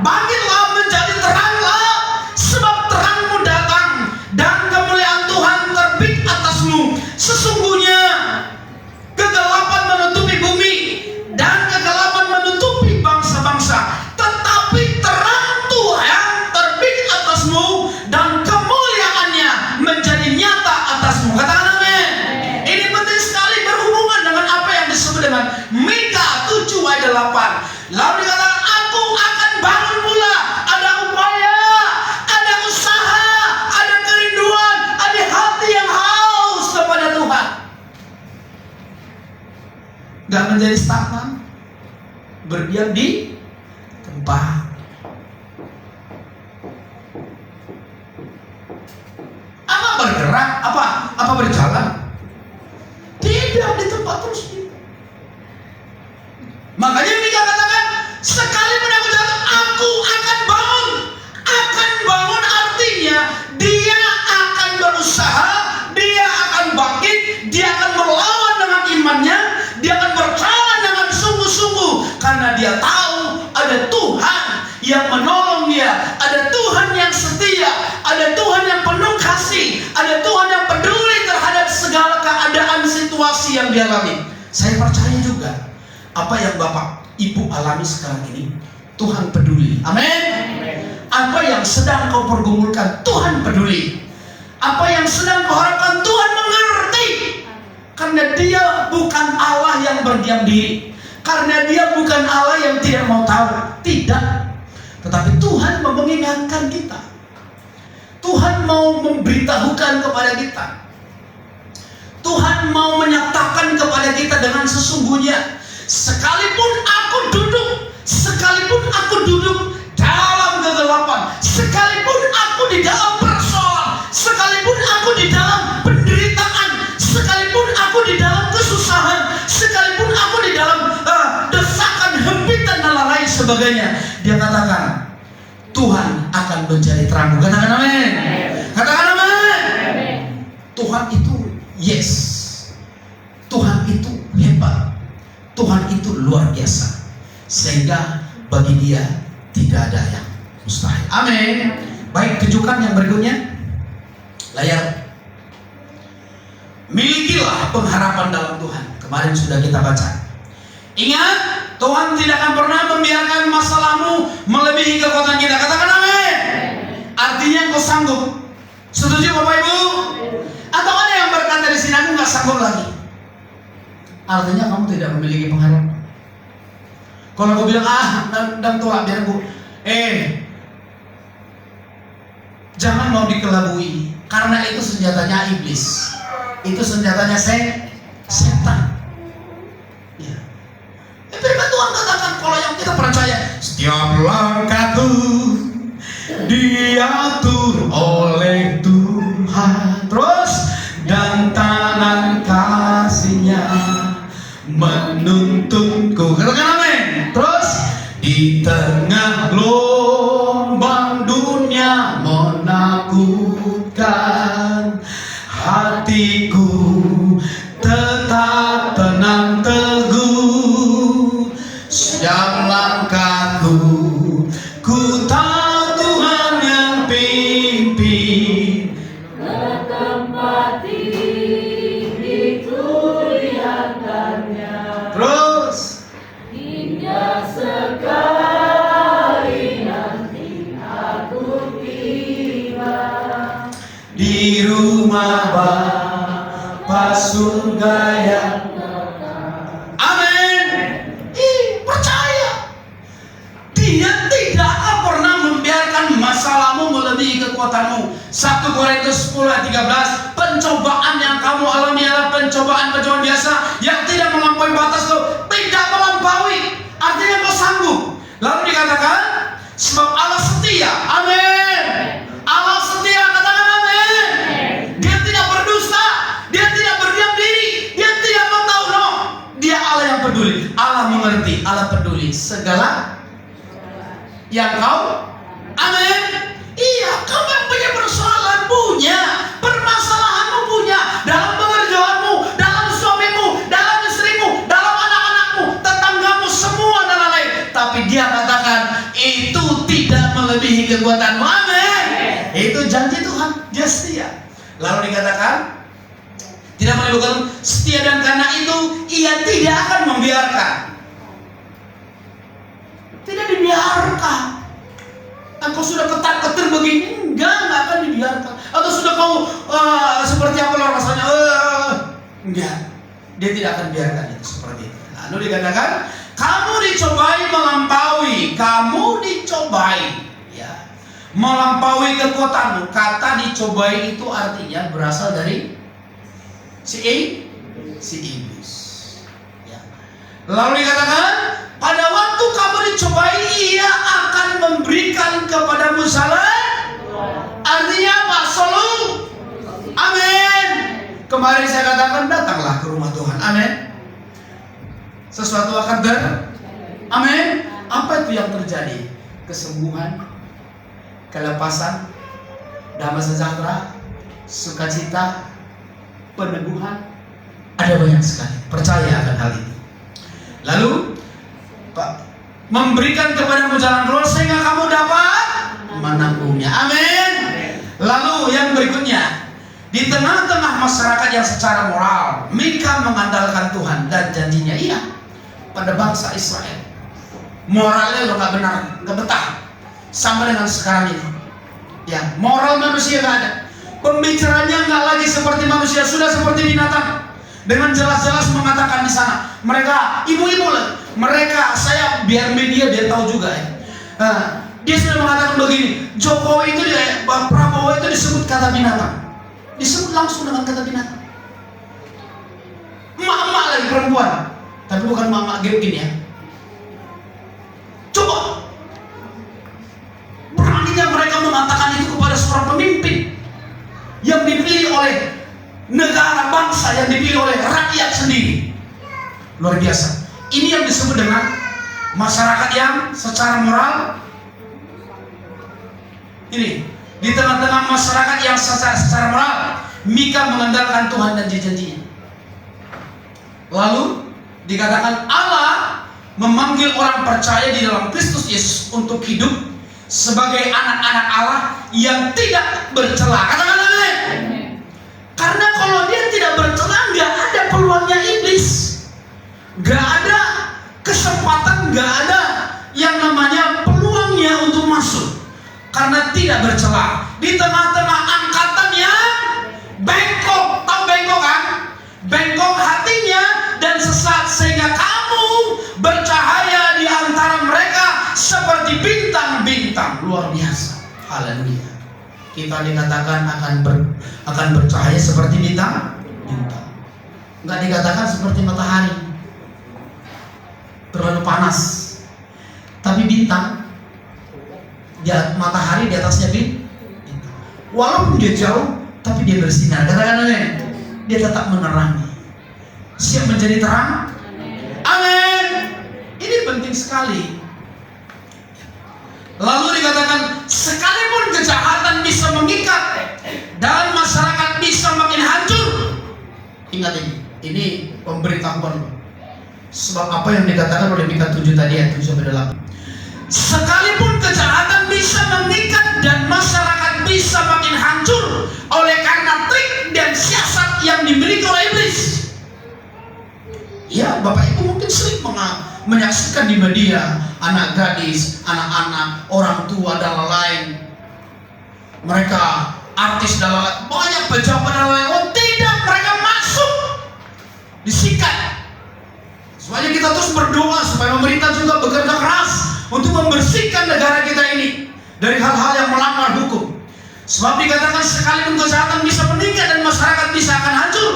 Speaker 3: Bangkitlah menjadi teranglah, sebab terangmu datang dan kemuliaan Tuhan terbit atasmu. Sesungguhnya kegelapan menutupi bumi dan kegelapan menutupi bangsa-bangsa, tetapi terang Tuhan terbit atasmu dan kemuliaannya menjadi nyata atasmu. Katakan amin. Ini penting sekali berhubungan dengan apa yang disebut dengan Mika 7 ayat 8. Lalu dikatakan, aku akan bangun pula. Ada upaya, ada usaha, ada kerinduan, ada hati yang haus kepada Tuhan. Gak menjadi stagnan, berdiam di tempat. Apa bergerak? Apa berjalan? Tidak, di tempat terus. Makanya Mika katakan, sekalipun aku jatuh, aku akan bangun. Akan bangun artinya dia akan berusaha, dia akan bangkit, dia akan melawan dengan imannya, dia akan berjalan dengan sungguh-sungguh karena dia tahu ada Tuhan yang menolong dia, ada Tuhan yang setia, ada Tuhan yang penuh kasih, ada Tuhan yang peduli terhadap segala keadaan situasi yang dialami. Saya percaya juga apa yang Bapak Ibu alami sekarang ini, Tuhan peduli. Amin. Apa yang sedang kau pergumulkan, Tuhan peduli. Apa yang sedang kau harapkan, Tuhan mengerti. Karena dia bukan Allah yang berdiam diri, karena dia bukan Allah yang tidak mau tahu. Tidak. Tetapi Tuhan mau mengingatkan kita, Tuhan mau memberitahukan kepada kita, Tuhan mau menyatakan kepada kita dengan sesungguhnya, sekalipun aku duduk dalam kegelapan, sekalipun aku di dalam persoalan, sekalipun aku di dalam penderitaan, sekalipun aku di dalam kesusahan, sekalipun aku di dalam desakan, hempitan dan lain sebagainya, dia katakan Tuhan akan menjadi terangmu. Katakan amin. Katakan amin. Tuhan itu yes, Tuhan itu hebat, Tuhan itu luar biasa, sehingga bagi dia tidak ada yang mustahil. Amin. Baik, tunjukkan yang berikutnya layar. Milikilah pengharapan dalam Tuhan. Kemarin sudah kita baca. Ingat, Tuhan tidak akan pernah membiarkan masalahmu melebihi kekuatan kita. Katakan amin. Artinya kau sanggup. Setuju Bapak Ibu? Atau ada yang berkata di sini, aku nggak sanggup lagi. Artinya kamu tidak memiliki pengharapan. Kalau aku bilang dan tua biar aku, jangan mau dikelabui, karena itu senjatanya iblis, itu senjatanya setan. Ya. Firman Tuhan katakan, kalau yang kita percaya, setiap langkahku diatur oleh Tuhan, terus dan tangan kasih-Nya menuntunku. Katakan amin. Terus di tengah gelombang dunia menakutkan, hatiku tetap tenang teguh. Setiap langkahku ku tahu Tuhan yang pimpin
Speaker 1: ke tempat tinggi kulihatkannya.
Speaker 3: terus
Speaker 1: Hingga sekali nanti aku tiba
Speaker 3: di rumah Bapa surga yang amin. Percaya dia tidak akan pernah membiarkan masalahmu melebihi kekuatanmu. 1 Korintus 10 ayat 13, pencobaan yang kamu alami adalah pencobaan biasa yang tidak melampaui batas itu, tidak melampaui, artinya kau sanggup. Lalu dikatakan, sebab Allah setia, segala yang kau. Amin. Iya, kamu yang punya persoalan, punya permasalahanmu, punya dalam pekerjaanmu, dalam suamimu, dalam istrimu, dalam anak-anakmu, tetanggamu, semua dan lain-lain. Tapi dia katakan itu tidak melebihi kekuatanmu. Amin. Itu janji Tuhan, dia setia. Lalu dikatakan tidak menimbulkan setia, dan karena itu ia tidak akan membiarkan. Tidak dibiarkan. Engkau sudah ketar-ketir begini, enggak akan dibiarkan. Atau sudah kau seperti apa rasanya, enggak. Dia tidak akan biarkan itu seperti itu. Lalu dikatakan kamu dicobai melampaui, kamu dicobai, ya, melampaui kekuatanmu. Kata dicobai itu artinya berasal dari si iblis. Ya. Lalu dikatakan pada waktu kamu dicobai, ia akan memberikan kepadamu salam. Artinya apa? Solusi. Amin. Kemarin saya katakan datanglah ke rumah Tuhan. Amin. Sesuatu akan amin. Apa itu yang terjadi? Kesembuhan, kelepasan, damai sejahtera, sukacita, peneguhan. Ada banyak sekali. Percaya akan hal itu. Lalu memberikan kepadamu jalan keluar sehingga kamu dapat menanggungnya. Amin. Lalu yang berikutnya, di tengah-tengah masyarakat yang secara moral, Mika mengandalkan Tuhan dan janjinya. Iya, pada bangsa Israel moralnya lo nggak benar, nggak betah, sama dengan sekarang ini. Ya, moral manusia nggak ada. Pembicaranya nggak lagi seperti manusia, sudah seperti binatang. Dengan jelas-jelas mengatakan di sana, mereka ibu-ibu lah, mereka, saya biar media dia tahu juga ya. Dia sudah mengatakan begini, Jokowi itu dia, Prabowo itu disebut kata binatang, disebut langsung dengan kata binatang. Emak-emak lagi perempuan, tapi bukan emak-emak game gini ya. Coba beraninya mereka mengatakan itu kepada seorang pemimpin yang dipilih oleh negara, bangsa yang dipilih oleh rakyat sendiri. Luar biasa. Ini yang disebut dengan masyarakat yang secara moral. Ini di tengah-tengah masyarakat yang secara moral, Mika mengandalkan Tuhan dan janji-janjinya. Lalu dikatakan Allah memanggil orang percaya di dalam Kristus Yesus untuk hidup sebagai anak-anak Allah yang tidak bercela. Katakan amin. Karena kalau dia tidak bercela, nggak ada peluangnya iblis, nggak ada kesempatan, nggak ada yang namanya peluangnya untuk masuk. Karena tidak bercela di tengah-tengah angkatan yang bengkok, tahu bengkok kan? Bengkok hatinya dan sesat, sehingga kamu bercahaya di antara mereka seperti bintang-bintang. Luar biasa. Haleluya. Kita dikatakan akan bercahaya seperti bintang. Enggak dikatakan seperti matahari terlalu panas, tapi bintang, matahari di atasnya bintang. Walaupun dia jauh, tapi dia bersinar. Katakan amin. Dia tetap menerangi, siap menjadi terang. Amin. Ini penting sekali. Lalu dikatakan sekalipun kejahatan bisa mengikat dan masyarakat bisa makin hancur. Ingat ini pemberitahuan. Sebab apa yang dikatakan oleh Mika 7 tadi ayat 7-8. Sekalipun kejahatan bisa mengikat dan masyarakat bisa makin hancur oleh karena trik dan siasat yang dimiliki oleh iblis. Ya, Bapak Ibu mungkin sering menyaksikan di media anak gadis, anak-anak, orang tua dan lain-lain. Mereka artis dan lain-lain, banyak pejabat dan lain-lain. Oh tidak, mereka masuk, disikat. Supaya kita terus berdoa supaya pemerintah juga bekerja keras untuk membersihkan negara kita ini dari hal-hal yang melanggar hukum. Sebab dikatakan sekalipun kejahatan bisa meningkat dan masyarakat bisa akan hancur,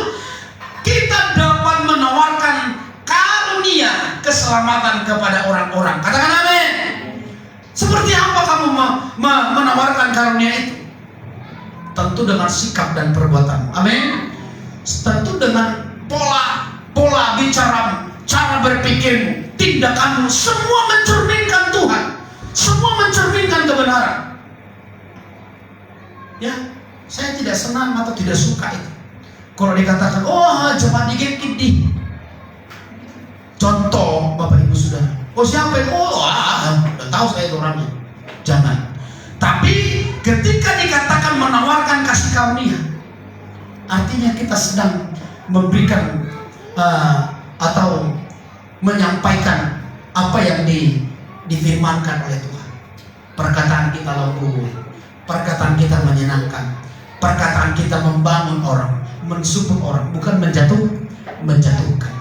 Speaker 3: kita dapat menawarkan karunia keselamatan kepada orang-orang. Katakan amin. Seperti apa kamu menawarkan karunia itu? Tentu dengan sikap dan perbuatan. Amin. Tentu dengan pola bicaramu, cara berpikirmu, tindakanmu, semua mencerminkan Tuhan, semua mencerminkan kebenaran. Ya, saya tidak senang atau tidak suka itu kalau dikatakan, oh cuma dikit di. Contoh Bapak Ibu Saudara, oh siapa itu? Oh udah tahu saya itu orangnya. Jangan. Tapi ketika dikatakan menawarkan kasih karunia, artinya kita sedang memberikan atau menyampaikan apa yang difirmankan oleh Tuhan. Perkataan kita lembut, perkataan kita menyenangkan, perkataan kita membangun orang, mensupport orang, bukan menjatuhkan.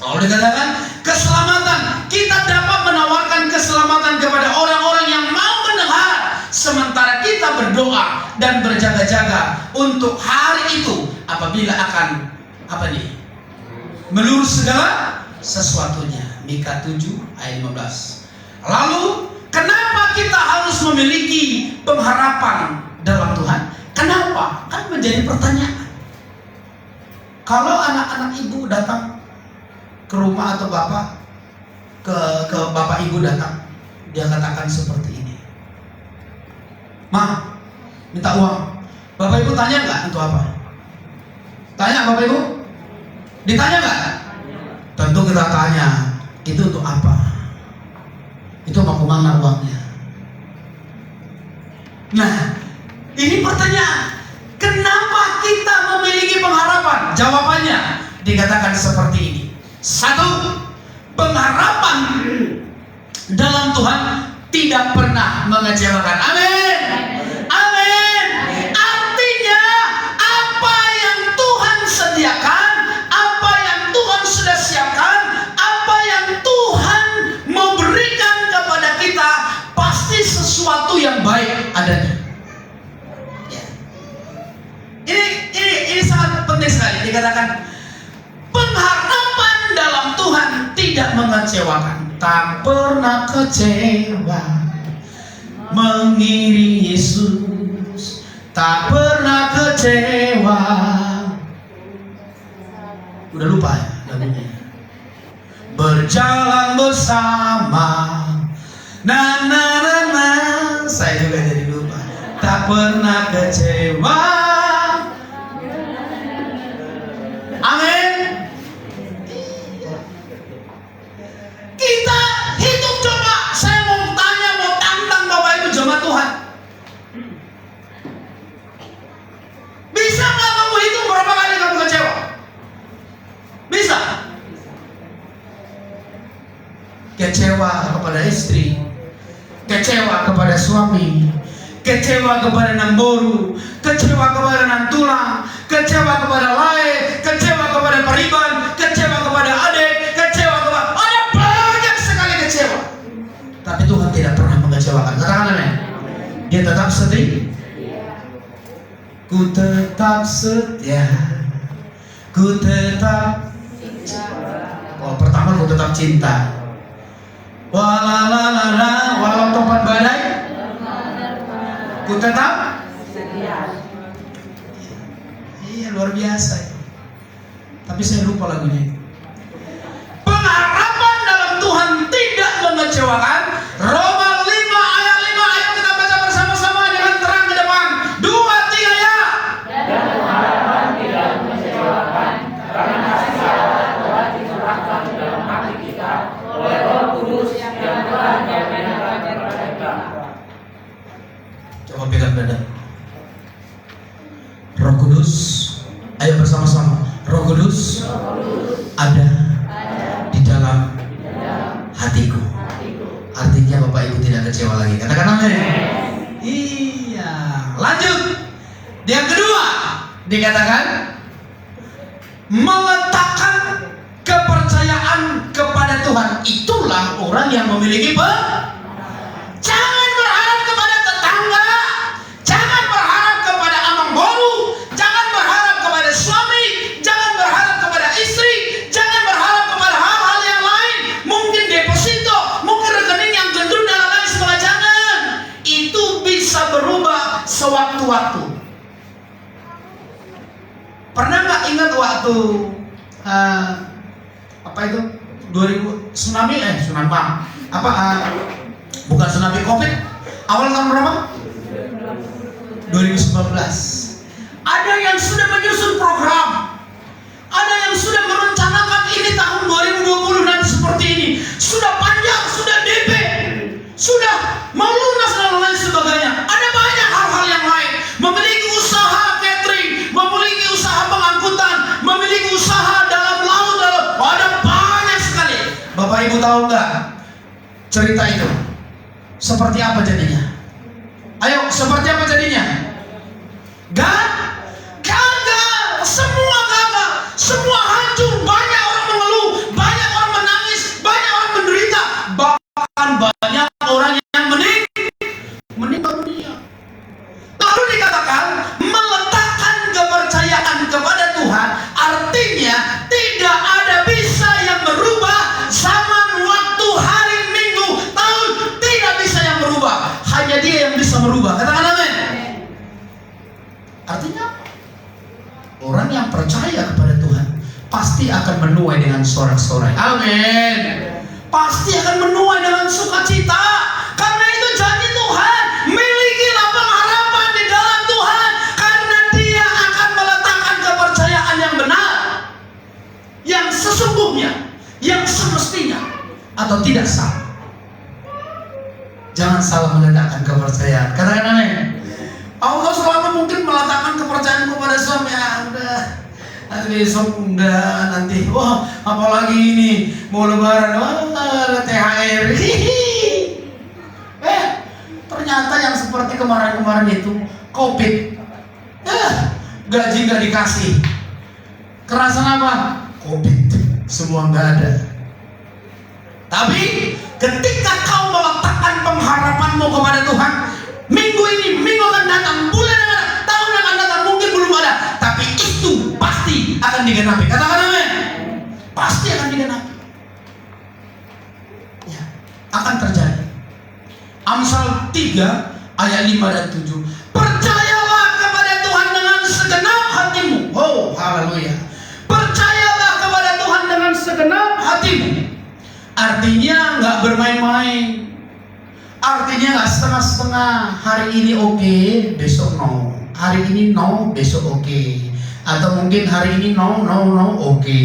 Speaker 3: Lalu dikatakan keselamatan, kita dapat menawarkan keselamatan kepada orang-orang yang mau mendengar, sementara kita berdoa dan berjaga-jaga untuk hari itu apabila akan melurus segala sesuatunya. Mika 7 ayat 15. Lalu kenapa kita harus memiliki pengharapan dalam Tuhan? Kenapa? Kan menjadi pertanyaan. Kalau anak-anak ibu datang ke rumah atau bapak ke bapak ibu datang, dia katakan seperti ini, Ma, minta uang. Bapak ibu tanya nggak untuk apa? Tanya bapak ibu? Ditanya nggak? Tentu kita tanya, itu untuk apa? Itu mau kemana uangnya? Nah, ini pertanyaan. Kenapa kita memiliki pengharapan? Jawabannya dikatakan seperti ini. Satu, pengharapan dalam Tuhan tidak pernah mengecewakan. Amin. Amin. Artinya apa yang Tuhan sediakan, apa yang Tuhan sudah siapkan, apa yang Tuhan memberikan kepada kita, pasti sesuatu yang baik adanya. Ini sangat penting sekali. Dikatakan pengharapan dalam Tuhan tidak mengecewakan. Tak pernah kecewa mengiringi Yesus, tak pernah kecewa. Udah lupa ya lagunya? Berjalan bersama, na na na na. Saya juga jadi lupa. Tak pernah kecewa. Amin. Kita hidup coba. Saya mau tanya, mau tantang Bapak Ibu jemaat Tuhan. Bisa nggak kamu hitung berapa kali kamu kecewa? Bisa. Kecewa kepada istri, kecewa kepada suami, kecewa kepada namboru, kecewa kepada nantulang, kecewa kepada lae, kecewa kepada pariban, kecewa kepada adik, kecewa kepada ada banyak sekali kecewa. Tapi Tuhan tidak pernah mengecewakan. Katakan amin. Dia tetap setia. Ku tetap setia. Ku tetap. Oh, pertama ku tetap cinta. Walalalala, walau topan badai, ku tetap setia. Iya, luar biasa. Tapi saya lupa lagunya. Pengharapan dalam Tuhan tidak mengecewakan. Roma 5 ayat 5, ayo kita baca bersama-sama dengan terang ke depan. 2, 3 ya.
Speaker 1: Dan pengharapan tidak mengecewakan, karena kasih Allah telah dicurahkan dalam hati kita oleh Roh Kudus yang telah diajarkan kepada kita.
Speaker 3: Coba pegang dada. Roh Kudus, ayo bersama-sama. Roh Kudus ada di dalam hatiku. Artinya Bapak Ibu tidak kecewa lagi. Katakan amin. Iya. Lanjut. Yang kedua dikatakan meletakkan kepercayaan kepada Tuhan. Itulah orang yang memiliki jangan berharap kepada tetangga, jangan berharap kepada amang boru, jangan berharap kepada suami, jangan berharap kepada istri, jangan berharap kepada hal-hal yang lain. Mungkin deposito, mungkin rekening yang gendut dan lain sebagainya. Jangan. Itu bisa berubah sewaktu-waktu. Pernah nggak ingat waktu apa itu tsunami bukan tsunami Covid. Awal tahun berapa? 2019. Ada yang sudah menyusun program. Ada yang sudah merencanakan ini tahun 2020 nanti seperti ini. Sudah panjang, sudah DP, sudah mau lunas dan lain sebagainya. Ada banyak hal-hal yang lain. Memiliki usaha catering, memiliki usaha pengangkutan, memiliki usaha dalam laut, ada banyak sekali. Bapak Ibu tahu nggak cerita itu? Seperti apa jadinya? Ayo, seperti apa jadinya? Gagal, semua gagal, semua hancur. Banyak orang mengeluh, banyak orang menangis, banyak orang menderita, bahkan banyak orang yang meninggal dunia. Lalu dikatakan meletakkan kepercayaan kepada Tuhan, artinya tidak ada bisa yang merubah zaman, waktu, hari, minggu, tahun, tidak bisa yang merubah. Hanya Dia yang bisa merubah. Katakan amin. Artinya orang yang percaya kepada Tuhan pasti akan menuai dengan sorak-sorai. Amin. Pasti akan menuai dengan sukacita. Karena itu janji Tuhan. Milikilah pengharapan di dalam Tuhan, karena Dia akan meletakkan kepercayaan yang benar, yang sesungguhnya, yang semestinya, atau tidak salah. Jangan salah meletakkan kepercayaan. Katakan amin. Allah selalu mungkin meletakkan kepercayaan kepada suami. Udah, nanti besok enggak, nanti wah apalagi ini mau lebaran, wah THR. Ternyata yang seperti kemarin-kemarin itu Covid, gaji nggak dikasih. Kerasan apa? Covid, semua nggak ada. Tapi ketika kau meletakkan pengharapanmu kepada Tuhan, minggu ini, minggu akan datang, bulan akan datang, tahun akan datang, mungkin belum ada, tapi itu pasti akan digenapi. Katakan amin. Pasti akan digenapi. Ya, akan terjadi. Amsal 3 ayat 5 dan 7. Percayalah kepada Tuhan dengan segenap hatimu. Oh, haleluya. Percayalah kepada Tuhan dengan segenap hatimu. Artinya nggak bermain-main. Artinya nggak setengah-setengah. Hari ini oke, besok no. Hari ini no, besok oke. Atau mungkin hari ini no, oke.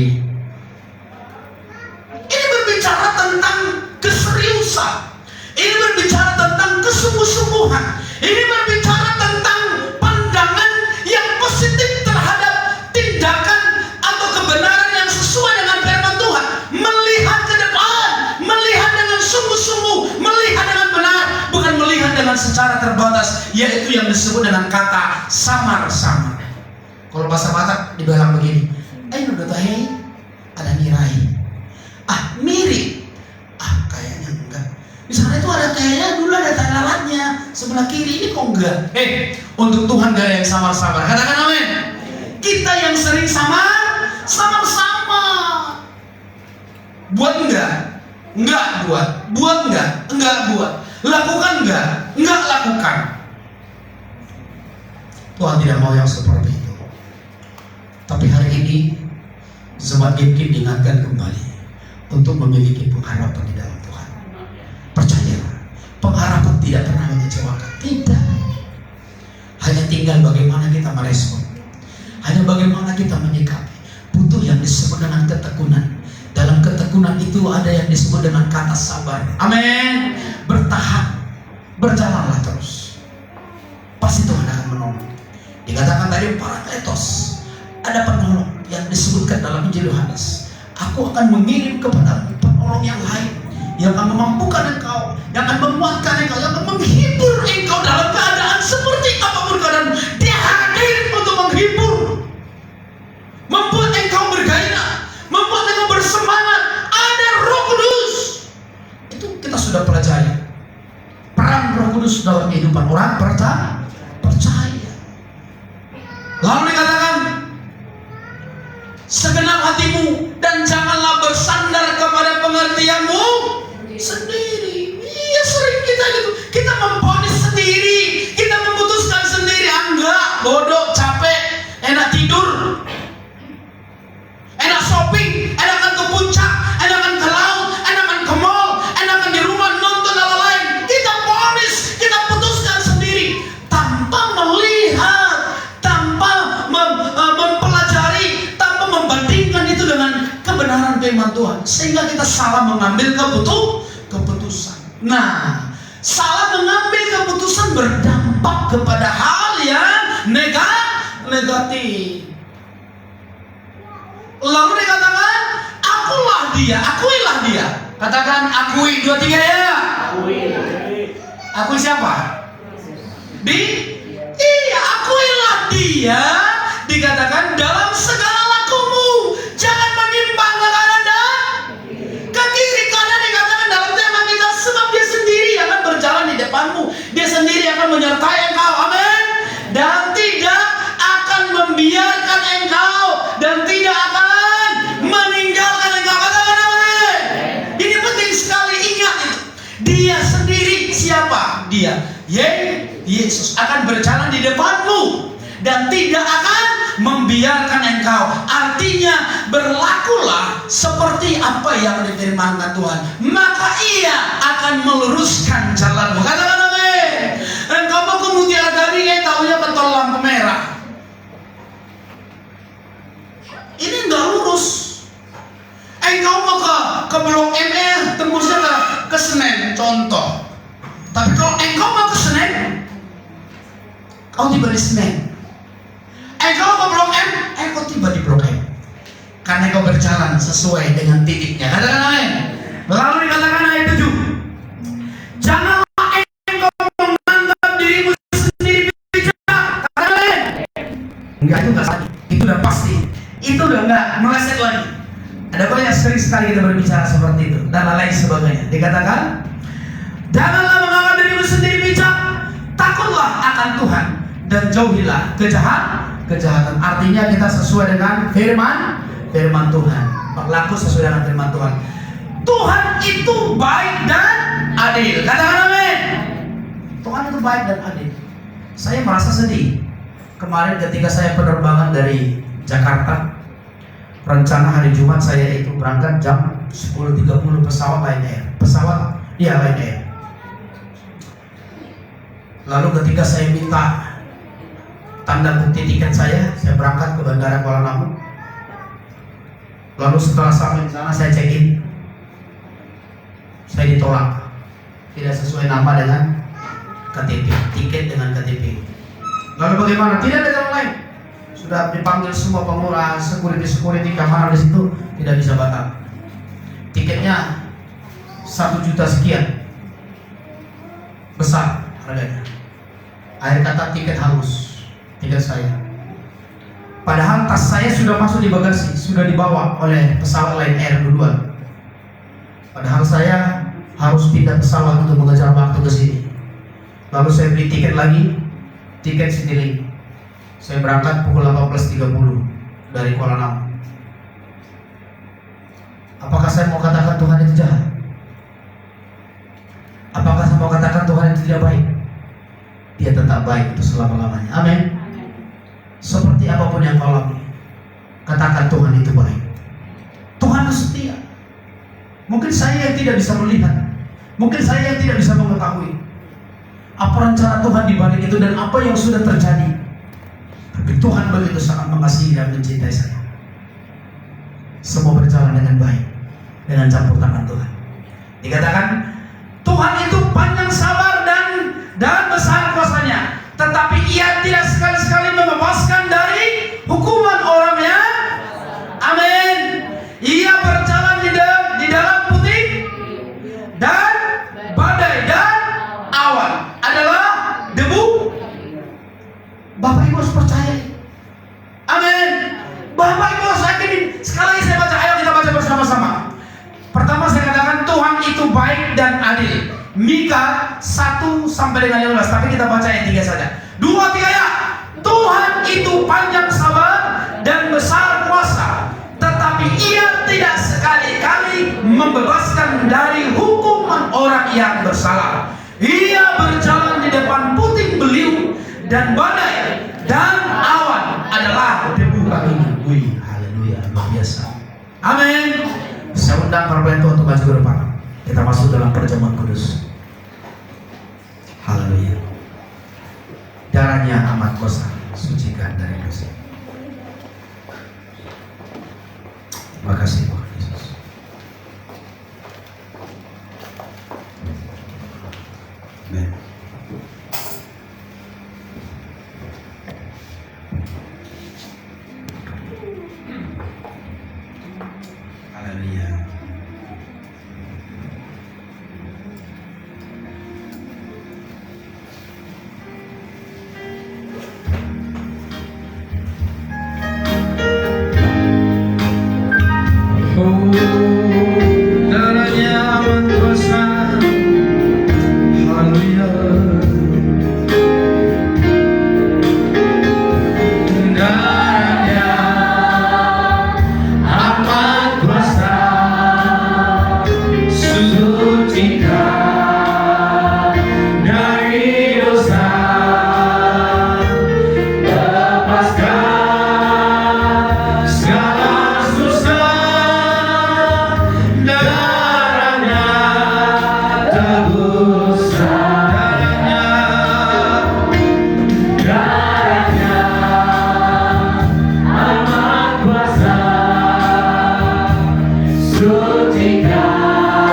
Speaker 3: Ini berbicara tentang keseriusan. Ini berbicara tentang kesungguh-sungguhan. Ini berbicara tentang pandangan yang positif terhadap tindakan atau kebenaran yang sesuai dengan firman Tuhan. Melihat ke depan, melihat dengan sungguh-sungguh, melihat dengan benar, bukan melihat dengan secara terbatas, yaitu yang disebut dengan kata samar-samar. Kalau bahasa Batak dibilang begini, udah tahu ada nirai, mirip, kayaknya enggak. Di sana itu ada kayaknya, dulu ada tai lalatnya sebelah kiri, ini kok enggak? Untuk Tuhan gak ada yang samar-samar. Katakan amin. Kita yang sering samar-samar. Buat enggak buat. Buat enggak buat. Lakukan enggak lakukan. Tuhan tidak mau yang seperti itu. Tapi hari ini semakin diingatkan kembali untuk memiliki pengharapan di dalam Tuhan. Percayalah, pengharapan tidak pernah mengecewakan. Tidak. Hanya tinggal bagaimana kita merespon. Hanya bagaimana kita menyikapi. Butuh yang disebut dengan ketekunan. Dalam ketekunan itu ada yang disebut dengan kata sabar. Amin. Bertahan, berjalanlah terus. Pasti Tuhan akan menolong. Dikatakan tadi Parakletos, ada penolong yang disebutkan dalam Injil Yohanes. Aku akan mengirim kepada penolong yang lain, yang akan memampukan engkau, yang akan menguatkan engkau, yang akan menghibur engkau dalam keadaan seperti apapun keadaan. Dia hadir untuk menghibur, membuat engkau bergairah, membuat engkau bersemangat. Ada Roh Kudus. Itu kita sudah pelajari peran Roh Kudus dalam kehidupan orang percaya. Lalu dikatakan segenap hatimu, dan janganlah bersandar kepada pengertianmu sendiri. Iya, sering kita gitu. Kita memponis sendiri, kita memutuskan sendiri. Enggak, bodoh, capek, enak tidur, enak shopping, enakan ke puncak, enakan ke laut. firman Tuhan, sehingga kita salah mengambil keputusan. Nah, salah mengambil keputusan berdampak kepada hal yang negatif. Lalu dikatakan, akuilah dia. Katakan akui, 2, 3 ya. Akui siapa? Iya, akuilah dia. Dikatakan dalam segala lakumu, jangan menyimpang ke kanan dan ke kiri. Karena dikatakan dalam tema kita, sebab dia sendiri akan berjalan di depanmu, dia sendiri akan menyertai engkau. Amin. Dan tidak akan membiarkan engkau, dan tidak akan meninggalkan engkau. Katakan amin. Ini penting sekali, ingat itu. Dia sendiri siapa? Dia Yesus akan berjalan di depanmu dan tidak akan membiarkan engkau. Artinya, berlakulah seperti apa yang difirmankan Tuhan, maka ia akan meluruskan jalanmu. Katakan amin. Engkau mau ke Mutiara Gading, tahunya betul lampu merah. Ini enggak lurus. Engkau mau ke Blok MR, tembusnya ke Senen, contoh. Tapi kalau engkau mau ke Senen, kau tiba di Senen. Engkau ke Blok M, engkau tiba di Blok M. Karena engkau berjalan sesuai dengan titiknya. Katakan amin. Lalu dikatakan ayat 7, janganlah engkau menganggap dirimu sendiri bijak. Katakan amin. Enggak, itu enggak salah. Itu udah pasti. Itu udah enggak meleset lagi. Ada banyak sering sekali kita berbicara seperti itu dan lain sebagainya. Dikatakan, janganlah menganggap dirimu sendiri bijak, takutlah akan Tuhan dan jauhilah kejahatan. Artinya kita sesuai dengan firman Tuhan, berlaku sesuai dengan firman Tuhan. Tuhan itu baik dan adil. Katakan amin. Tuhan itu baik dan adil. Saya merasa sedih kemarin ketika saya penerbangan dari Jakarta. Rencana hari Jumat saya itu berangkat jam 10.30 pesawat Lion Air. Lalu ketika saya minta tanda bukti tiket saya berangkat ke Bandara Kuala Namu. Lalu setelah sampai di sana saya check in, saya ditolak, tidak sesuai nama dengan KTP, tiket dengan KTP. Lalu bagaimana? Tidak ada jalan lain. Sudah dipanggil semua pengurus, security keamanan di situ, tidak bisa batal. Tiketnya 1 juta sekian, besar harganya. Akhir kata tiket halus, tiket saya. Padahal tas saya sudah masuk di bagasi, sudah dibawa oleh pesawat Lion Air duluan. Padahal saya harus pindah pesawat untuk mengejar waktu ke sini. Lalu saya beli tiket lagi, tiket sendiri. Saya berangkat pukul 18.30 dari Kuala Namu. Apakah saya mau katakan Tuhan itu jahat? Apakah saya mau katakan Tuhan itu tidak baik? Dia tetap baik untuk selama-lamanya. Amin. Seperti apapun yang kau lalui, katakan Tuhan itu baik. Tuhan itu setia. Mungkin saya yang tidak bisa melihat, mungkin saya yang tidak bisa mengetahui apa rencana Tuhan di balik itu dan apa yang sudah terjadi. Tapi Tuhan begitu sangat mengasihi dan mencintai saya. Semua berjalan dengan baik, dengan campur tangan Tuhan. Dikatakan Tuhan itu panjang sabar dan besar kuasanya, tetapi Ia tidak sekali-sekali membebaskan dari hukuman orang yang amin. Ia berjalan di dalam putih dan badai dan awan adalah debu. Bapak Ibu harus percaya. Amin. Bapak Ibu harus yakin. Sekali lagi saya baca, ayo kita baca bersama-sama. Pertama saya katakan Tuhan itu baik dan adil. Mika 1 sampai dengan 15. Tapi kita baca yang 3 saja. 2, 3 ya. Tuhan itu panjang sabar dan besar kuasa, tetapi Ia tidak sekali-kali membebaskan dari hukuman orang yang bersalah. Ia berjalan di depan puting beliung dan badai dan awan adalah debu kakinya. Wih, haleluya, luar biasa. Amin. Saya undang para pelayan Tuhan untuk maju ke depan. Kita masuk dalam perjamuan kudus. Haleluya. Darahnya amat kuasa, sucikan dari dosa. Terima kasih Tuhan Yesus. Amen. Haleluya. Oh, darahnya amat kuasa. Haleluya. Darahnya amat kuasa, sucikan dari dosa, lepaskan segala susah. Darahnya tebus, darahnya amat kuasa, sucikan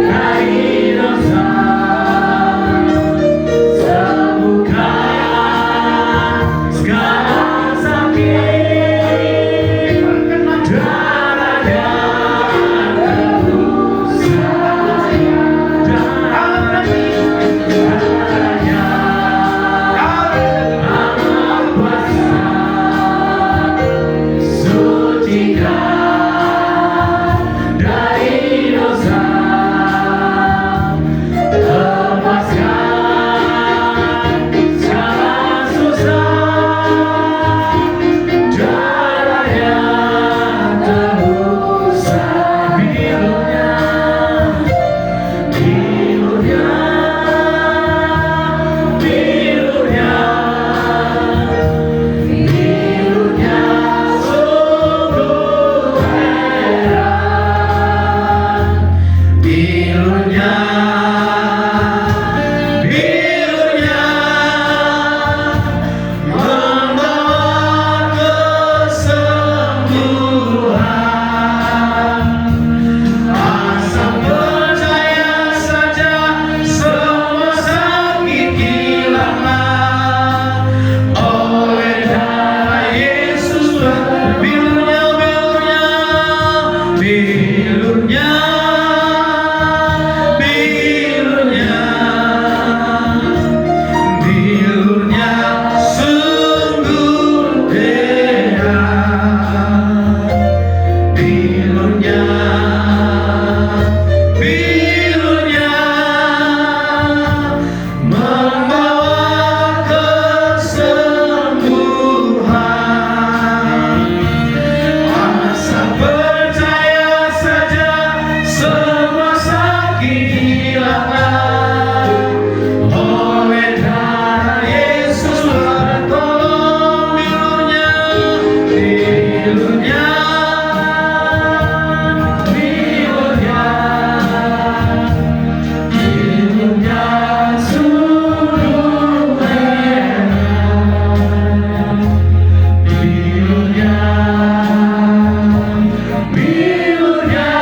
Speaker 3: dari dosa, sembuhkan segala sakit. Darahnya tebus, darahnya amat kuasa, sucikan dari dosa, lepaskan segala susah. Darahnya tebus, birunya, birunya, birunya, birunya sungguh heran. Birunya, birunya membawa kesembuhan. Asal percaya saja, semua sakit hilanglah oleh darah Yesus. Birunya, birunya, birunya, birunya sungguh heran. Birunya, birunya membawa kesembuhan. Asal percaya saja, semua sakit hilanglah oleh darah Yesus. Tolong birunya, birunya, birunya, birunya sungguh heran. Birunya, birunya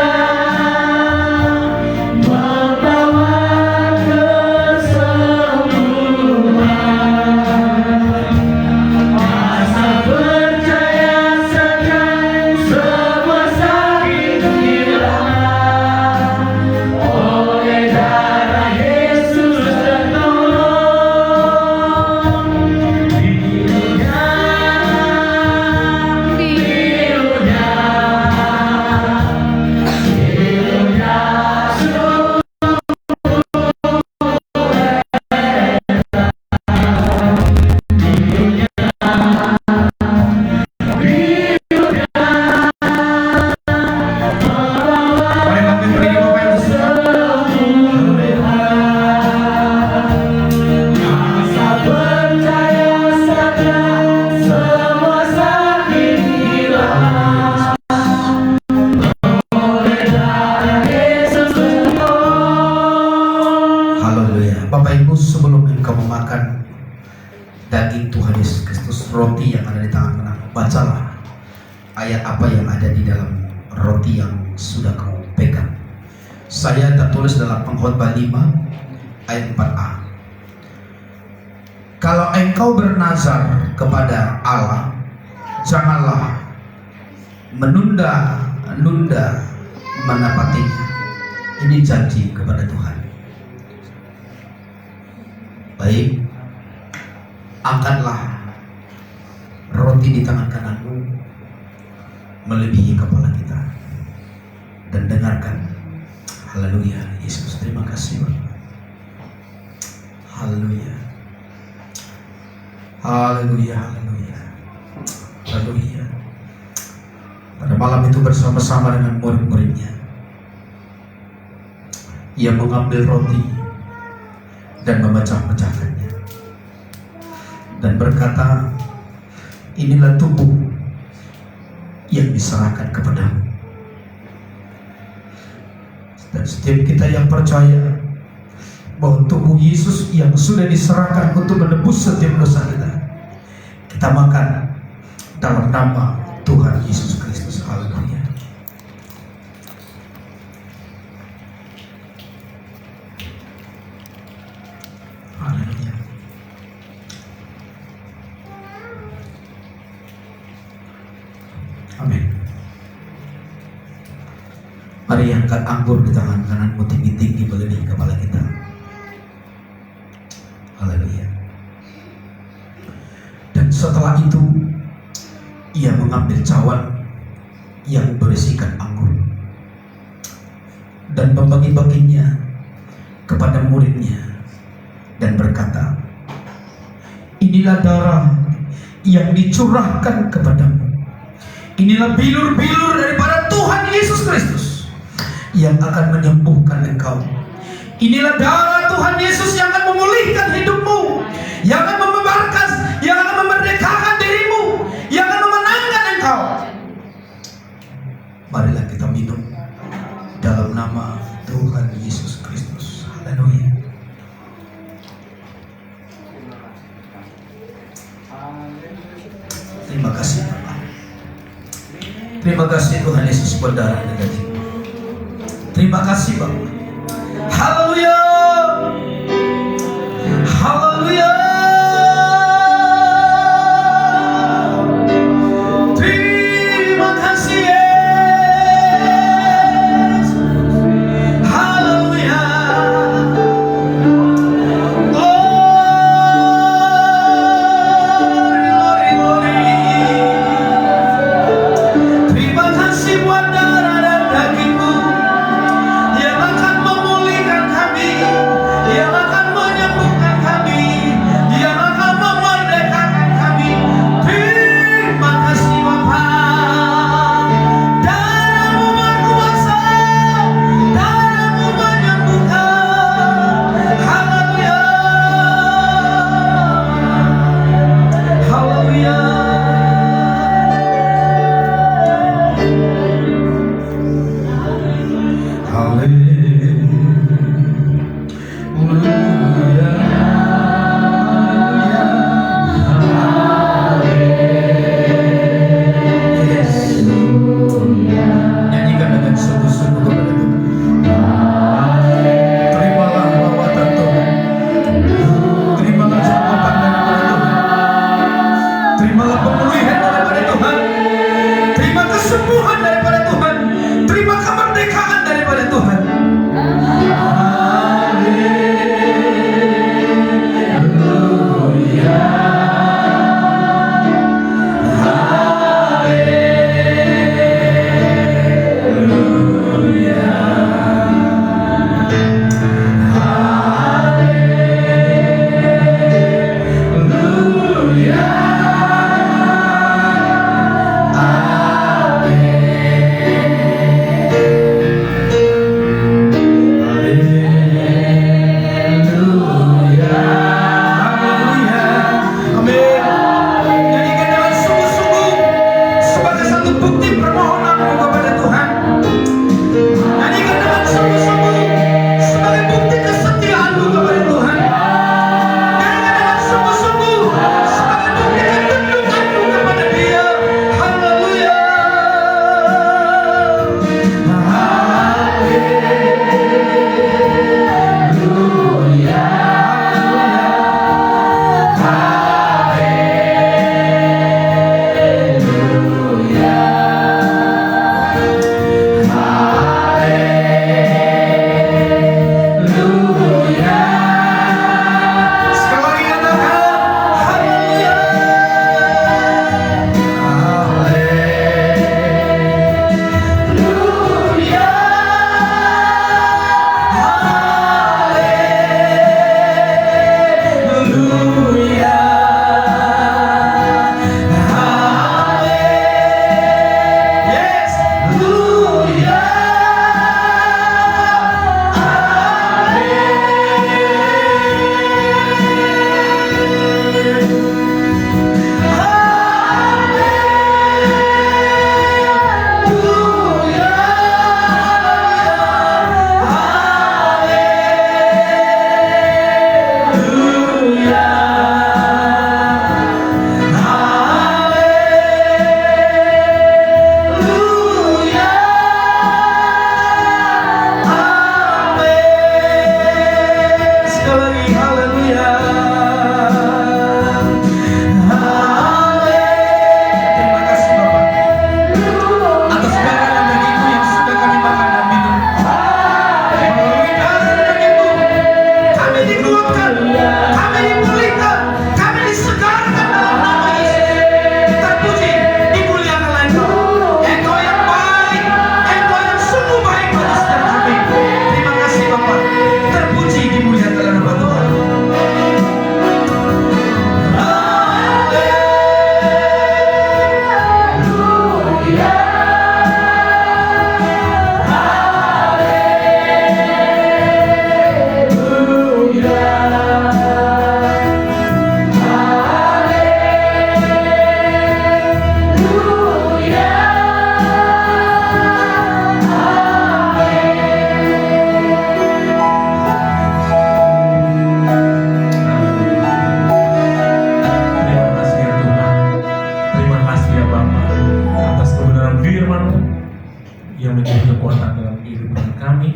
Speaker 3: membawa kesembuhan. Asal percaya saja, semua sakit hilanglah oleh darah Yesus. Tolong birunya, birunya, birunya sungguh asal percaya saja, semua sakit hilanglah oleh darah Yesus. Haleluya. Bapak Ibu, sebelum engkau memakan daging Tuhan Yesus Kristus, roti yang ada di tangan kanan, bacalah ayat apa yang ada di dalam roti yang sudah kamu pegang. Saya tertulis dalam Pengkhotbah 5 ayat 4a. Kalau engkau bernazar kepada Allah, janganlah menunda-nunda menepatinya. Ini janji kepada Tuhan. Baik, angkatlah roti di tangan kananmu melebihi kepala kita dan dengarkan. Haleluya, Yesus, terima kasih Bapak. Haleluya, haleluya, haleluya, haleluya. Pada malam itu bersama-sama dengan murid-muridnya, ia mengambil roti dan memecah-mecahkannya dan berkata, inilah tubuh yang diserahkan kepadamu. Dan setiap kita yang percaya bahwa tubuh Yesus yang sudah diserahkan untuk menebus setiap dosa kita, kita makan dalam nama Tuhan Yesus Kristus. Haleluya. Haleluya. Amin. Mari angkat anggur di tangan kananmu tinggi-tinggi melebihi kepala kita. Haleluya. Dan setelah itu ia mengambil cawan yang berisikan anggur dan membagi-baginya kepada muridnya dan berkata, inilah darah yang dicurahkan kepadamu. Inilah bilur-bilur daripada Tuhan Yesus Kristus yang akan menyembuhkan engkau. Inilah darah Tuhan Yesus yang akan memulihkan hidupmu, yang akan membebaskan, yang akan memerdekakan dirimu, yang akan memenangkan engkau. Marilah kita minum dalam nama Tuhan Yesus Kristus. Haleluya. Terima kasih Bapak. Terima kasih Tuhan Yesus buat darah dan daging. Terima kasih Bapak. Haleluya. Haleluya. Terima kasih Yesus. Haleluya. Glory, glory, glory. Terima kasih buat darah dan dagingmu yang akan memulihkan kami, yang akan menyembuhkan kami, Terima kasih Bapak atas darah dan daging-Mu yang sudah kami makan dan minum. Melalui darah dan daging-Mu kami dikuatkan, kami dipulihkan, kami disegarkan dalam nama Yesus. Terpuji, dimuliakanlah Engkau. Engkau yang baik, Engkau yang sungguh baik bagi setiap kami. Terima kasih Bapak. Terpuji, dimuliakanlah nama Tuhan.
Speaker 4: Terima kasih ya Tuhan. Terima kasih ya Bapa atas kebenaran firman-Mu yang menjadi kekuatan dalam kehidupan kami,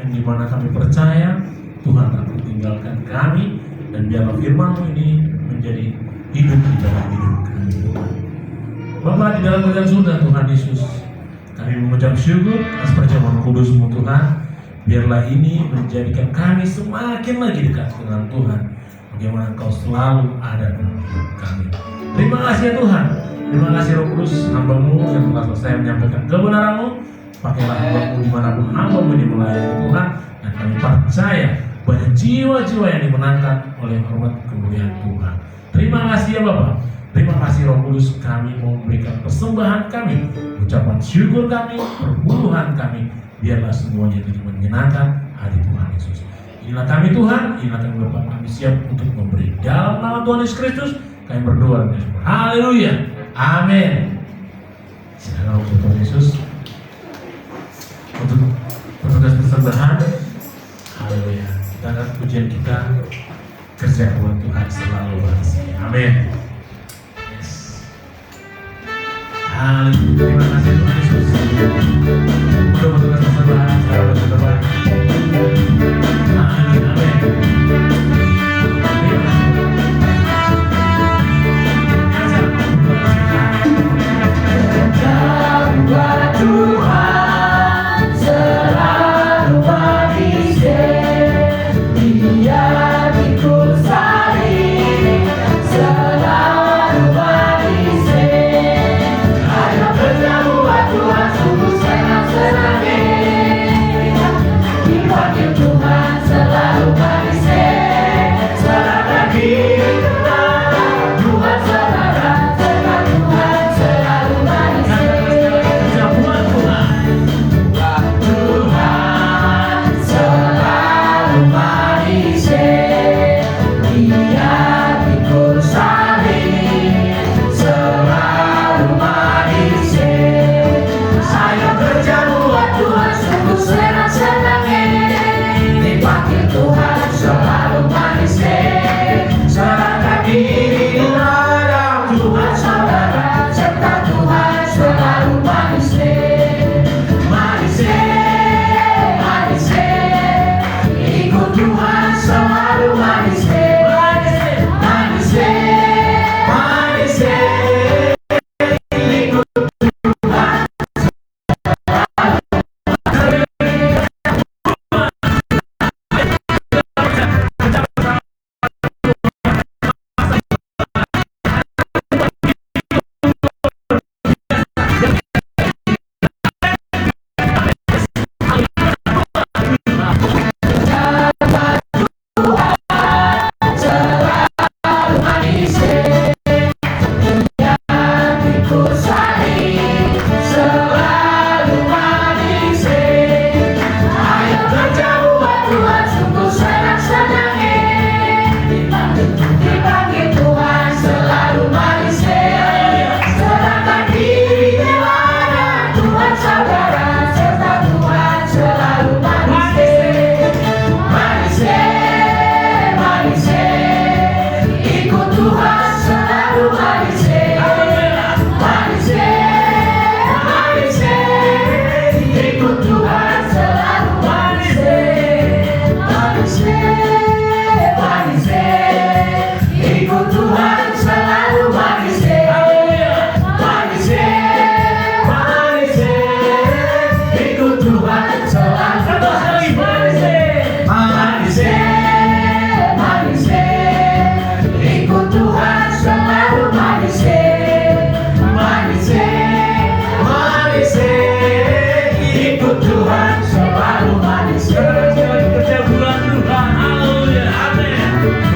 Speaker 4: yang dimana kami percaya Tuhan tak meninggalkan kami, dan biarlah firman-Mu ini menjadi hidup di dalam hidup kami Tuhan. Bapa, di dalam kerajaan surga Tuhan Yesus, kami mengucap syukur atas perjamuan kudus-Mu Tuhan. Biarlah ini menjadikan kami semakin lagi dekat dengan Tuhan. Bagaimana Engkau selalu ada dalam hidup kami. Terima kasih ya Tuhan. Terima kasih Roh Kudus, hamba-Mu yang telah selesai menyampaikan kebenaran-Mu. Pakailah hamba-Mu dimanapun hamba-Mu ini melayani Tuhan. Dan kami percaya banyak jiwa-jiwa yang dimenangkan oleh hormat kemuliaan Tuhan. Terima kasih ya Bapak. Terima kasih Roh Kudus, kami mau memberikan persembahan kami, ucapan syukur kami, perpuluhan kami. Biarlah semuanya jadi menyenangkan hati Tuhan Yesus. Inilah kami Tuhan, inilah kami Bapak, kami siap untuk memberi. Dalam nama Tuhan Yesus Kristus, kami berdoa dan bersyukur. Haleluya. Amin. Silakan untuk Tuhan Yesus untuk petugas persembahan. Haleluya. Kita akan pujian kita, kerja buat Tuhan selalu berhasil. Amin. Yes. Haleluya. Terima kasih Tuhan Yesus. Untuk petugas persembahan, secara bersebar. Amin. Amin. Terima kasih.
Speaker 1: Tuhan selalu bagi Dia pikul salib, selalu bagi karena bersama Tuhan sungguh senang-senangnya.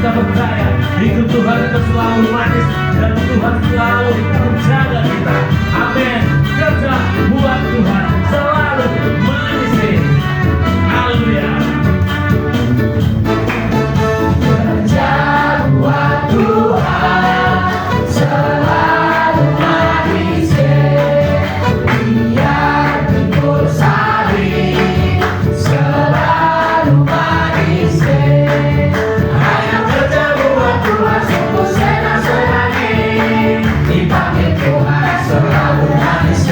Speaker 4: kita percaya hidup Tuhan itu selalu manis dan Tuhan selalu menjaga kita. Amin. Kerja buat Tuhan selalu manis. Haleluya.
Speaker 1: Kerja buat Tuhan selalu manis. Biar pikul sari selalu manis. Hanya kerja buat Tuhan sungguh senang-senangi. Dipanggil Tuhan selalu manis.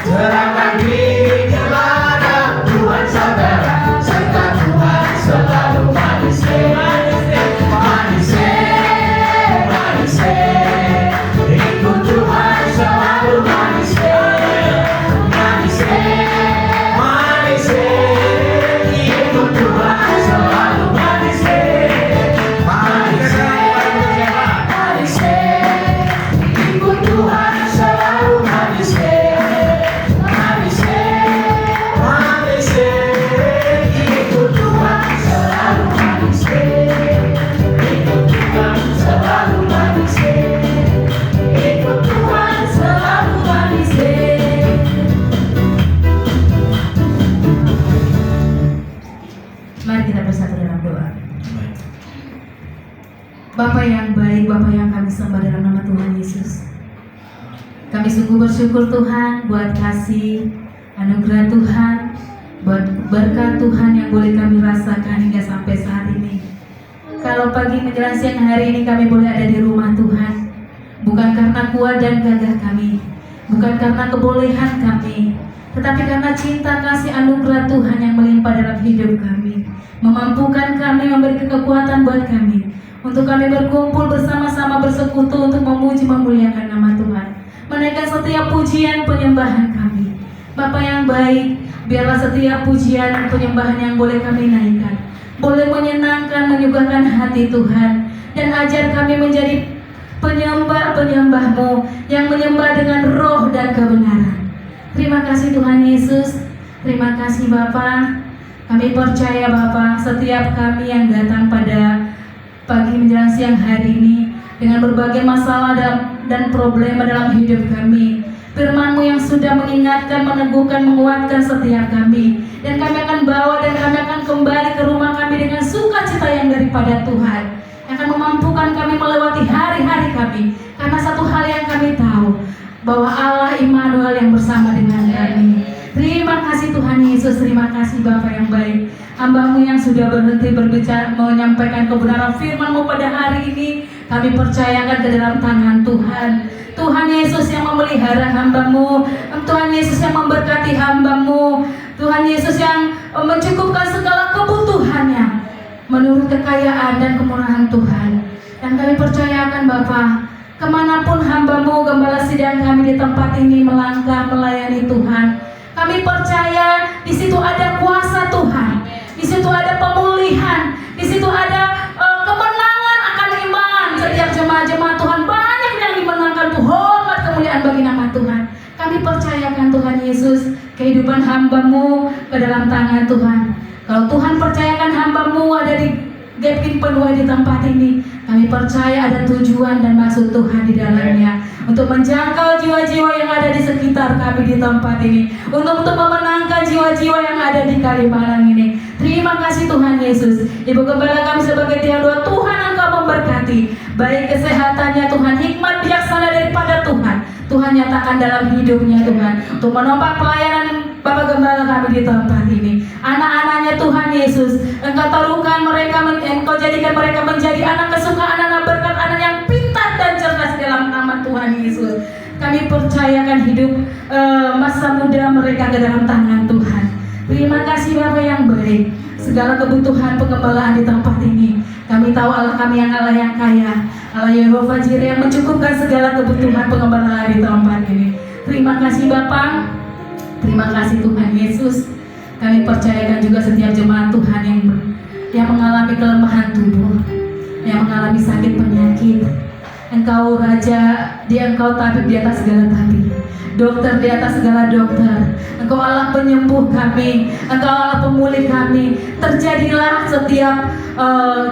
Speaker 1: Serahkan diri kepada Tuhan saudara, serta Tuhan selalu manis. Manis, manis, ikut Tuhan selalu manis. Manis, manis, ikut Tuhan selalu manis. Manis, manis, ikut Tuhan selalu manis. Manis, manis, ikut Tuhan selalu manis. Ikut Tuhan selalu manis. Ikut Tuhan selalu manis.
Speaker 5: Mari kita bersatu dalam doa. Bapa yang baik, Bapa yang kami sembah dalam nama Tuhan Yesus. Kami sungguh bersyukur Tuhan buat kasih anugerah Tuhan, buat berkat Tuhan yang boleh kami rasakan hingga sampai saat ini. Kalau pagi menjelang siang hari ini kami boleh ada di rumah Tuhan, bukan karena kuat dan gagah kami, bukan karena kebolehan kami, tetapi karena cinta kasih anugerah Tuhan yang melimpah dalam hidup kami, memampukan kami, memberi kekuatan buat kami, untuk kami berkumpul bersama-sama bersekutu untuk memuji memuliakan nama Tuhan, menaikkan setiap pujian penyembahan kami. Bapa yang baik, biarlah setiap pujian penyembahan yang boleh kami naikkan boleh menyenangkan, menyuguhkan hati Tuhan, dan ajar kami menjadi penyembah-penyembah-Mu yang menyembah dengan roh dan kebenaran. Terima kasih Tuhan Yesus, terima kasih Bapa. Kami percaya Bapa, setiap kami yang datang pada pagi menjelang siang hari ini dengan berbagai masalah dan problema dalam hidup kami, firman-Mu yang sudah mengingatkan, meneguhkan, menguatkan setiap kami, dan kami akan bawa dan kami akan kembali ke rumah kami dengan sukacita yang daripada Tuhan, yang akan memampukan kami melewati hari-hari kami, karena satu hal yang kami tahu, bahwa Allah Immanuel yang bersama dengan kami. Terima kasih Tuhan Yesus, terima kasih Bapa yang baik. Hamba-Mu yang sudah berhenti berbicara, menyampaikan kebenaran firman-Mu pada hari ini, kami percayakan ke dalam tangan Tuhan. Tuhan Yesus yang memelihara hamba-Mu, Tuhan Yesus yang memberkati hamba-Mu, Tuhan Yesus yang mencukupkan segala kebutuhannya menurut kekayaan dan kemurahan Tuhan. Dan kami percayakan Bapa, kemanapun hamba-Mu, gembala sidang kami di tempat ini melangkah melayani Tuhan, kami percaya di situ ada kuasa Tuhan, di situ ada pemulihan, di situ ada kemenangan akan iman. Setiap jemaat-jemaat Tuhan banyak yang dimenangkan, tuh hormat kemuliaan bagi nama Tuhan. Kami percayakan Tuhan Yesus kehidupan hamba-Mu ke dalam tangan Tuhan. Kalau Tuhan percayakan hamba-Mu ada di Gapin penuh di tempat ini, kami percaya ada tujuan dan maksud Tuhan di dalamnya, untuk menjangkau jiwa-jiwa yang ada di sekitar kami di tempat ini, untuk memenangkan jiwa-jiwa yang ada di Kalimalang ini. Terima kasih Tuhan Yesus. Ibu Gembala kami sebagai tiang doa, Tuhan Engkau memberkati, baik kesehatannya Tuhan, hikmat bijaksana daripada Tuhan, Tuhan nyatakan dalam hidupnya Tuhan, untuk menopang pelayanan Bapak Gembala kami di tempat ini. Anak-anaknya Tuhan Yesus, Engkau taruhkan mereka, Engkau jadikan mereka menjadi anak kesukaan, anak berkat, anak yang pintar dan cerdas dalam nama Tuhan Yesus. Kami percayakan hidup masa muda mereka ke dalam tangan Tuhan. Terima kasih Bapa yang baik. Segala kebutuhan pengembalaan di tempat ini, kami tahu Allah kami yang Allah yang kaya, Allah Yehova Jireh yang mencukupkan segala kebutuhan pengembalaan di tempat ini. Terima kasih Bapa, terima kasih Tuhan Yesus. Kami percayakan juga setiap jemaat Tuhan yang mengalami kelemahan tubuh, yang mengalami sakit penyakit. Engkau Raja, Engkau tabib di atas segala tabib, dokter di atas segala dokter. Engkau Allah penyembuh kami, Engkau Allah pemulih kami. Terjadilah setiap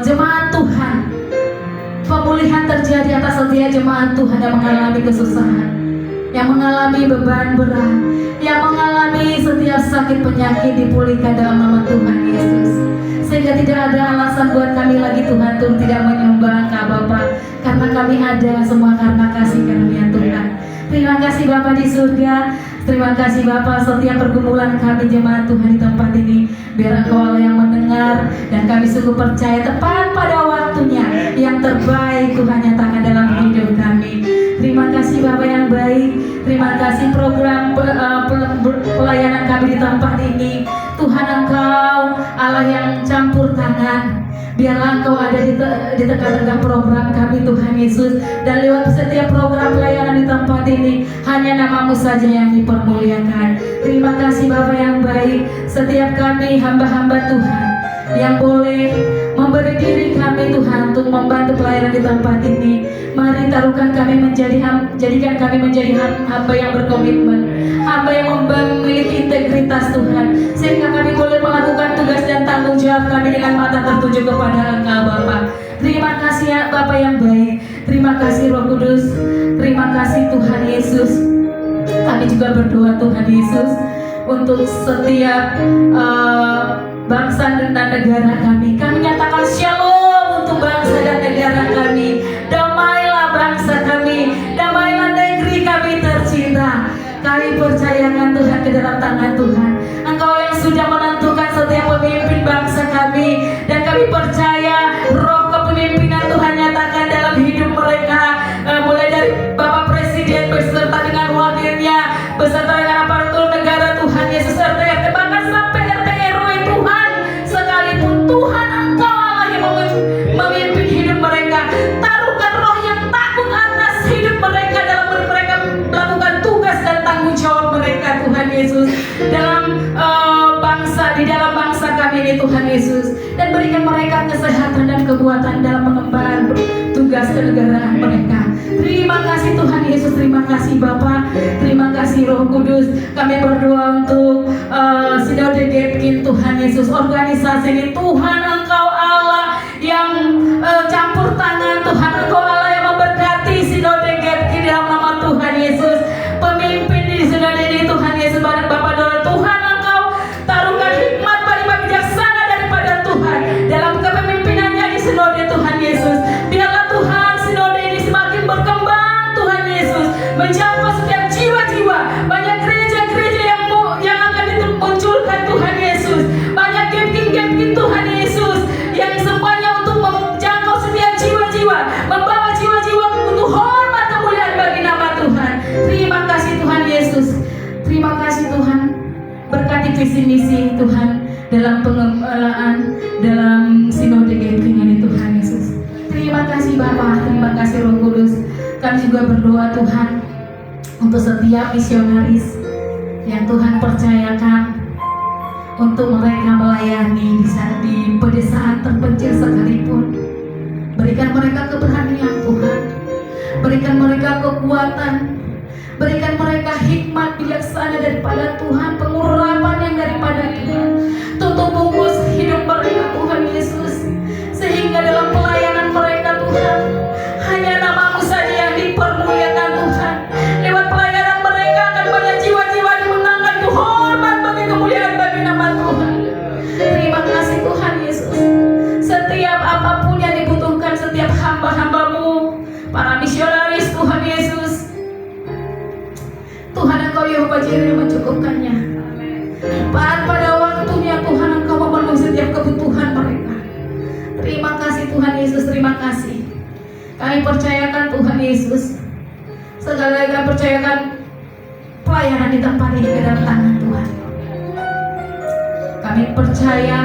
Speaker 5: jemaat Tuhan. Pemulihan terjadi atas setiap jemaat Tuhan yang mengalami kesusahan, yang mengalami beban berat, yang mengalami setiap sakit penyakit dipulihkan dalam nama Tuhan Yesus. Sehingga tidak ada alasan buat kami lagi Tuhan untuk tidak menyembah Engkau Bapa, karena kami ada semua karena kasih karunia Tuhan. Terima kasih Bapa di surga. Terima kasih Bapa, setiap pergumulan kami jemaat Tuhan di tempat ini, biar Engkau Allah yang mendengar, dan kami sungguh percaya tepat pada waktunya yang terbaik Tuhan nyatakan dalam hidup kami. Terima kasih Bapa yang baik. Terima kasih program pelayanan kami di tempat ini. Tuhan Engkau Allah yang campur tangan. Biarlah Engkau ada di tengah-tengah program kami Tuhan Yesus. Dan lewat setiap program pelayanan di tempat ini, hanya nama-Mu saja yang dipermuliakan. Terima kasih Bapa yang baik. Setiap kami hamba-hamba Tuhan yang boleh memberi diri kami Tuhan untuk membantu pelayanan di tempat ini, mari taruhkan kami jadikan kami menjadi hamba yang berkomitmen, hamba yang memiliki integritas Tuhan, sehingga kami boleh melakukan tugas dan tanggung jawab kami dengan mata tertuju kepada Engkau Bapa. Terima kasih ya Bapa yang baik. Terima kasih Roh Kudus. Terima kasih Tuhan Yesus. Kami juga berdoa Tuhan Yesus untuk setiap bangsa dan negara kami. Kami nyatakan shalom untuk bangsa dan negara kami. Damailah bangsa kami, damailah negeri kami tercinta. Kami percayakan Tuhan ke dalam tangan Tuhan. Engkau yang sudah menentukan setiap pemimpin bangsa kami, dan kami percaya roh kepemimpinan Tuhan nyatakan dalam hidup mereka, mulai dari Bapak Presiden beserta dengan wakilnya, beserta dengan aparatur negara Tuhan Yesus, serta bahkan sampai RT RW Tuhan, sekalipun Tuhan Engkau Allah yang memimpin hidup mereka. Taruhkan roh yang takut atas hidup mereka dalam mereka melakukan tugas dan tanggung jawab mereka Tuhan Yesus dalam di dalam bangsa kami ini Tuhan Yesus, dan berikan mereka kesehatan dan kekuatan dalam mengemban tugas kenegaraan mereka. Terima kasih Tuhan Yesus, terima kasih Bapa, terima kasih Roh Kudus. Kami berdoa untuk Sinode Gapkin Tuhan Yesus, organisasi ini Tuhan Engkau Allah yang campur tangan, Tuhan Engkau Allah yang memberkati Sinode Gapkin dalam nama Tuhan Yesus. Pemimpin di Sinode ini Tuhan Yesus, Bapak Doa Tuhan Engkau taruhkan hikmat paling bijaksana daripada Tuhan dalam kepemimpinannya di Sinode Tuhan Yesus. Biarlah Tuhan Sinode ini semakin berkembang Tuhan Yesus, menjangkau setiap jiwa-jiwa. Banyak gereja-gereja yang akan dimunculkan Tuhan Yesus. Banyak gapkin Tuhan Yesus yang semuanya untuk menjangkau setiap jiwa-jiwa, membawa jiwa-jiwa untuk hormat kemuliaan bagi nama Tuhan. Terima kasih Tuhan Yesus. Terima kasih Tuhan. Berkati visi misi Tuhan dalam pengelolaan dalam Sinode Gapkin ini Tuhan Yesus. Terima kasih Bapa, terima kasih Roh Kudus. Kami juga berdoa Tuhan untuk setiap misionaris yang Tuhan percayakan untuk mereka melayani di pedesaan terpencil sekalipun. Berikan mereka keberanian Tuhan, berikan mereka kekuatan, berikan mereka hikmat bijaksana daripada Tuhan, pengurapan yang daripada Tuhan, tutup bungkus hidup mereka Tuhan Yesus, sehingga dalam pelayanan mereka Tuhan, hanya nama-Mu saja yang dipermuliakan Tuhan. Lewat pelayanan mereka akan banyak jiwa-jiwa dimenangkan Tuhan, hormat bagi kemuliaan bagi nama Tuhan. Terima kasih Tuhan Yesus. Setiap apapun yang dibutuhkan setiap hamba-hamba-Mu, para misionaris Tuhan Yesus, Tuhan Engkau Yehova Jireh mencukupkannya. Pada waktunya Tuhan Engkau memenuhi setiap kebutuhan mereka. Terima kasih Tuhan Yesus, terima kasih. Kami percayakan Tuhan Yesus, sekali lagi kami percayakan pelayanan di tempat ini ke dalam tangan Tuhan. Kami percaya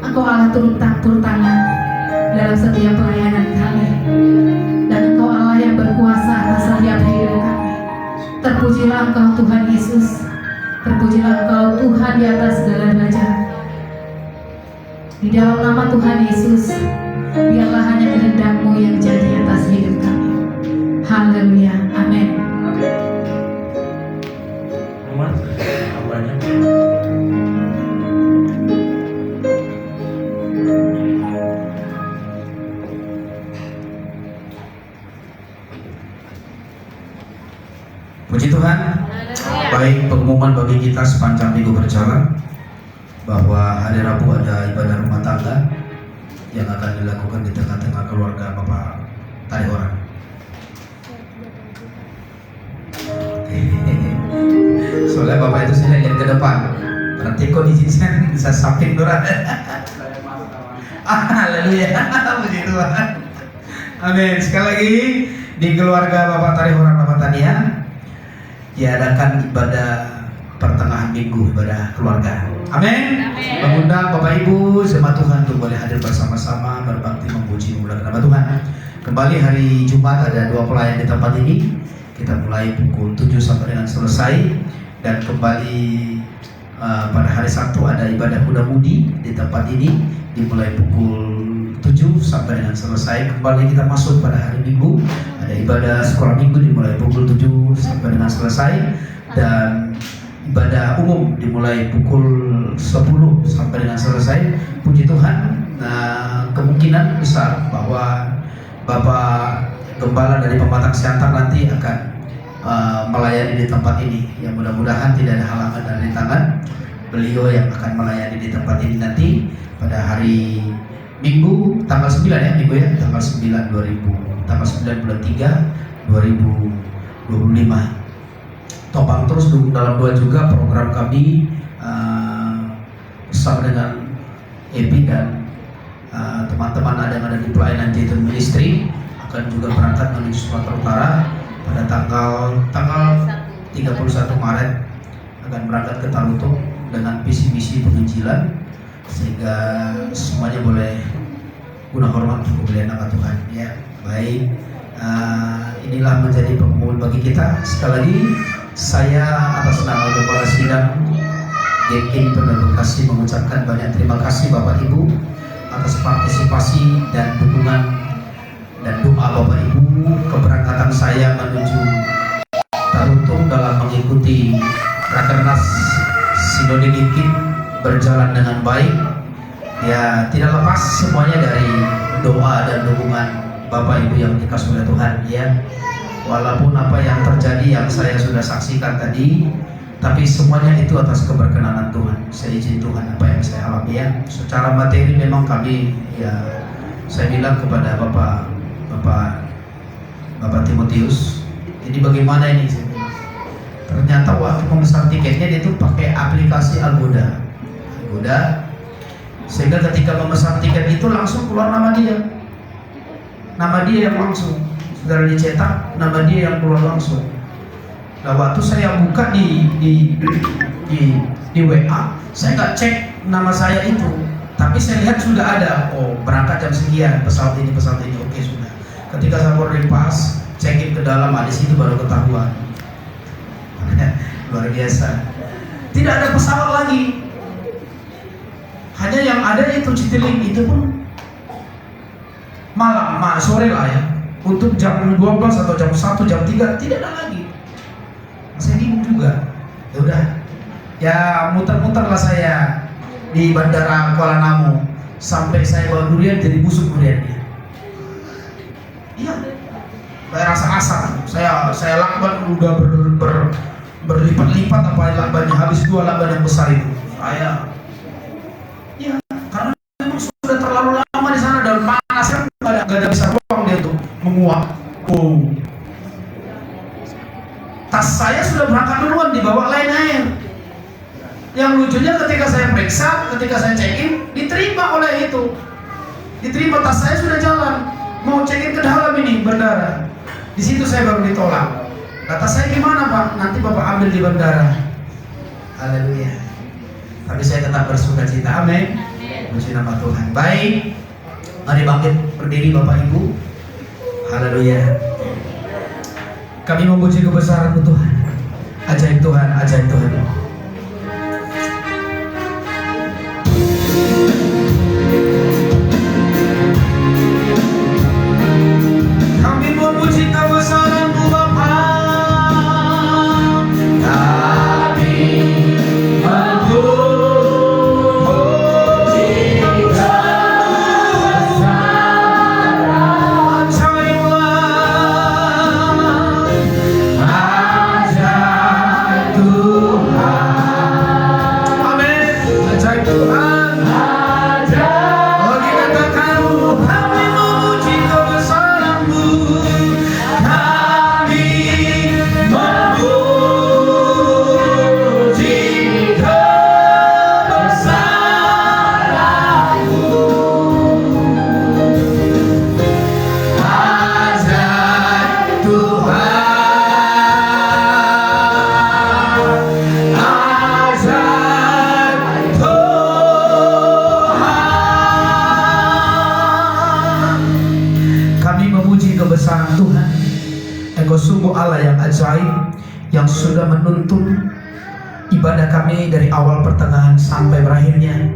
Speaker 5: Engkau Allah turut campur tangan dalam setiap pelayanan kami, dan Engkau Allah yang berkuasa atas setiap hidup kami. Terpujilah Engkau Tuhan Yesus, terpujilah Engkau Tuhan di atas segala derajat. Di dalam nama Tuhan Yesus, biarlah hanya kehendak-Mu yang jadi atas hidup kami. Haleluya, amin.
Speaker 4: Hambanya
Speaker 3: Puji Tuhan. Baik, pengumuman bagi kita sepanjang minggu berjalan bahwa hari Rabu ada ibadah rumah tangga yang akan dilakukan di tengah-tengah keluarga Bapak Tari Orang. Soalnya Bapak itu saya lihat ke depan, berarti kondisinya bisa samping Dora. Haleluya, puji Tuhan. Amin. Sekali lagi di keluarga Bapak Tari Orang Bapak Tania diadakan ibadah pertengahan minggu, ibadah keluarga. Amin. Mengundang Bapak Ibu jemaat Tuhan untuk boleh hadir bersama-sama berbakti memuji memuliakan nama Tuhan. Kembali hari Jumat ada 2 pelayan di tempat ini. Kita mulai pukul 7 sampai dengan selesai, dan kembali pada hari Sabtu ada ibadah muda-mudi di tempat ini dimulai pukul 7 sampai dengan selesai. Kembali kita masuk pada hari Minggu, ada ibadah sekolah minggu dimulai pukul 7 sampai dengan selesai, dan ibadah umum dimulai pukul 10 sampai dengan selesai. Puji Tuhan, kemungkinan besar bahwa Bapak Gembala dari Pematang Siantar nanti akan melayani di tempat ini. Yang mudah-mudahan tidak ada halangan dari tangan beliau yang akan melayani di tempat ini nanti pada hari Minggu tanggal 9 ya, Minggu ya, tanggal 9 bulan 3 2025. Topang terus dalam doa juga program kami bersama dengan Epi dan teman-teman yang ada di pelayanan Jaiton Ministry akan juga berangkat menuju Sumatera Utara pada tanggal 31 Maret akan berangkat ke Tarutung dengan visi misi penginjilan, sehingga semuanya boleh guna hormat untuk kemuliaan nama Tuhan ya. Baik, inilah menjadi pengumuman bagi kita. Sekali lagi saya atas nama Kepala Sidang GKI Penerbangan Bekasi mengucapkan banyak terima kasih Bapak Ibu atas partisipasi dan dukungan dan doa Bapak Ibu keberangkatan saya menuju Tarutung dalam mengikuti Rakernas Sinode GKI berjalan dengan baik ya. Tidak lepas semuanya dari doa dan dukungan Bapak Ibu yang dikasihi oleh Tuhan ya. Walaupun apa yang terjadi yang saya sudah saksikan tadi, tapi semuanya itu atas keberkenanan Tuhan. Saya izin Tuhan apa yang saya alami ya. Secara materi memang kami ya, saya bilang kepada Bapak Timotius, jadi bagaimana ini? Ternyata waktu memesan tiketnya dia itu pakai aplikasi Agoda, sehingga ketika memesan tiket itu langsung keluar nama dia yang langsung sudah dicetak, nama dia yang keluar langsung. Nah, waktu saya buka di WA, saya nggak cek nama saya itu, tapi saya lihat sudah ada, oh berangkat jam sekian, pesawat ini, oke sudah. Ketika saya boarding pass, check-in ke dalam, di situ baru ketahuan. Luar biasa. Tidak ada pesawat lagi, hanya yang ada itu Citylink, itu pun malam, sore lah ya, untuk jam 12 atau jam 1, jam 3 tidak ada lagi. Saya bingung juga. Ya udah, ya muter-muter lah saya di bandara Kuala Namu sampai saya bawa durian jadi busuk duriannya. Iya, saya rasa-rasa. Saya lakban udah berlipat-lipat apa lakbannya, habis 2 lakban yang besar itu. Saya, ya karena memang sudah terlalu lama di sana dan panas kan, nggak ada bisa ruang dia tuh menguap. Oh. Tas saya sudah berangkat duluan dibawa Lion Air. Yang lucunya ketika saya periksa, ketika saya check-in, diterima oleh itu. Diterima, tas saya sudah jalan. Mau check-in ke dalam ini bandara. Di situ saya baru ditolak. Kata saya, gimana Pak? Nanti Bapak ambil di bandara. Haleluya. Tapi saya tetap bersuka cita. Amin. Puji nama Tuhan. Baik, mari bangkit berdiri Bapak Ibu. Haleluya. Kami memuji kebesaran Tuhan. Ajaib Tuhan, ajaib Tuhan. Kami memuji kebesaran-Mu Bapa. Kami memuji kebesaran-Mu. Ajaiblah, ajaib. besar Tuhan. Engkau sungguh Allah yang ajaib, yang sudah menuntun ibadah kami dari awal pertengahan sampai berakhirnya.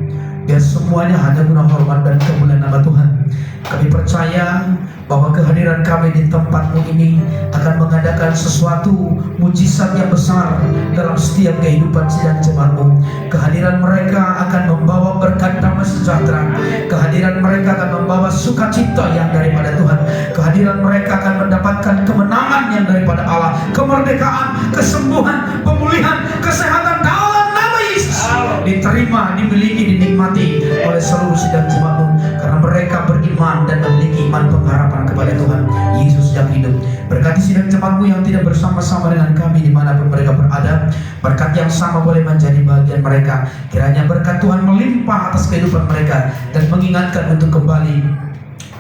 Speaker 3: Biar semuanya hanya guna hormat dan kemuliaan nama Tuhan. Kami percaya bahwa kehadiran kami di tempatmu ini akan mengadakan sesuatu mujizat yang besar dalam setiap kehidupan sidang jemaatmu. Kehadiran mereka akan membawa berkat damai sejahtera. Kehadiran mereka akan membawa sukacita yang daripada Tuhan. Kehadiran mereka akan mendapatkan kemenangan yang daripada Allah, kemerdekaan, kesembuhan, pemulihan, kesehatan dalam nama Yesus. Diterima, dimiliki, dinikmati oleh seluruh sidang jemaatmu, karena mereka beriman dan memiliki iman pengharapan kepada Tuhan Yesus yang hidup. Berkati sidang jemaatmu yang tidak bersama-sama dengan kami dimanapun mereka berada. Berkat yang sama boleh menjadi bagian mereka. Kiranya berkat Tuhan melimpah atas kehidupan mereka dan mengingatkan untuk kembali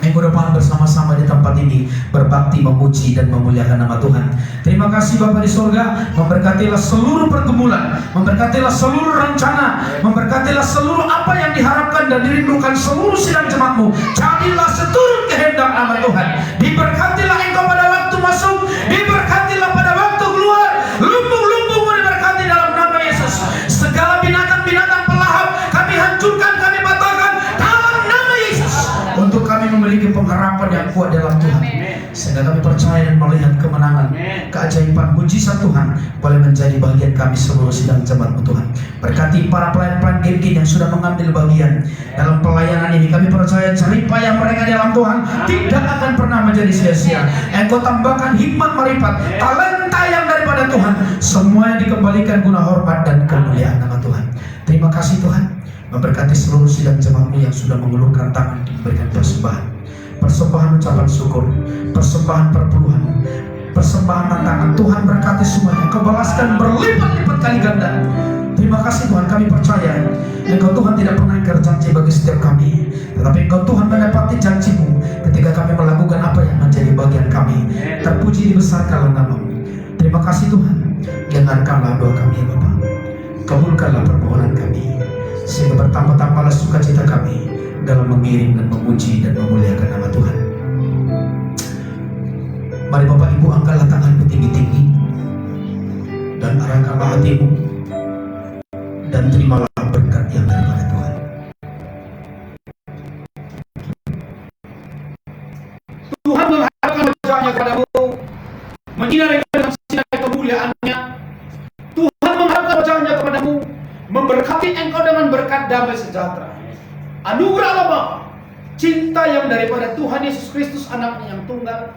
Speaker 3: minggu depan bersama-sama di tempat ini berbakti, memuji dan memuliakan nama Tuhan. Terima kasih Bapa di surga. Memberkatilah seluruh pergumulan, memberkatilah seluruh rencana, memberkatilah seluruh apa yang diharapkan dan dirindukan seluruh sidang jemaatmu. Jadilah seturut kehendak nama Tuhan. Diberkatilah engkau pada waktu masuk, diberkatilah pada waktu keluar. Lumbung-lumbungmu diberkati dalam nama Yesus. Segala binatang-binatang pelahap kami hancurkan, kami batalkan dalam nama Yesus. Untuk kami memiliki pengharapan yang kuat dalam Tuhan, sehingga kami percaya dan melihat kemenangan, keajaiban, mujizat Tuhan boleh menjadi bagian kami seluruh sidang jemaatmu Tuhan. Berkati para pelayan-pelayan Gilgil yang sudah mengambil bagian dalam pelayanan ini. Kami percaya jerih payah mereka dalam Tuhan tidak akan pernah menjadi sia-sia. Engkau tambahkan hikmat, marifat, talenta yang daripada Tuhan, semuanya dikembalikan guna hormat dan kemuliaan nama Tuhan. Terima kasih Tuhan. Memberkati seluruh sidang jemaatmu yang sudah mengulurkan tangan untuk memberikan persembahan. Persembahan ucapan syukur, persembahan perpuluhan, persembahan tantangan. Tuhan berkati semuanya, Engkau balaskan berlipat-lipat kali ganda. Terima kasih Tuhan, kami percaya Engkau Tuhan tidak pernah ingkar janji bagi setiap kami, tetapi Engkau Tuhan menepati janji-Mu ketika kami melakukan apa yang menjadi bagian kami. Terpuji dibesarkanlah nama-Mu. Terima kasih Tuhan. Dengarkanlah doa kami ya Bapa. Kabulkanlah permohonan kami, sehingga bertambah-tambahlah sukacita kami dalam mengiring dan memuji dan memuliakan nama Tuhan. Mari Bapak Ibu angkatlah tanganmu tinggi-tinggi dan arahkanlah hatimu dan terimalah berkat yang daripada Tuhan. Tuhan mengharapkan wajahnya kepadamu, menyinari dengan sinar kemuliaan-Nya. Tuhan mengharapkan wajahnya kepadamu, memberkati engkau dengan berkat damai sejahtera. Anugerah Allah Bapa, cinta yang daripada Tuhan Yesus Kristus anaknya yang tunggal,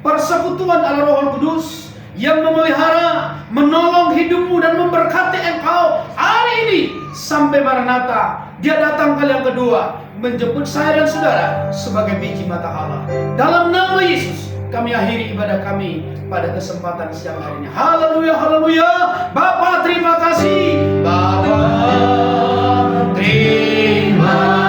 Speaker 3: persekutuan Allah Roh Kudus yang memelihara, menolong hidupmu dan memberkati engkau hari ini sampai Maranatha. Dia datang kali yang kedua menjemput saya dan saudara sebagai biji mata Allah. Dalam nama Yesus kami akhiri ibadah kami pada kesempatan siang hari ini. Haleluya, haleluya. Bapa terima kasih. Bapa terima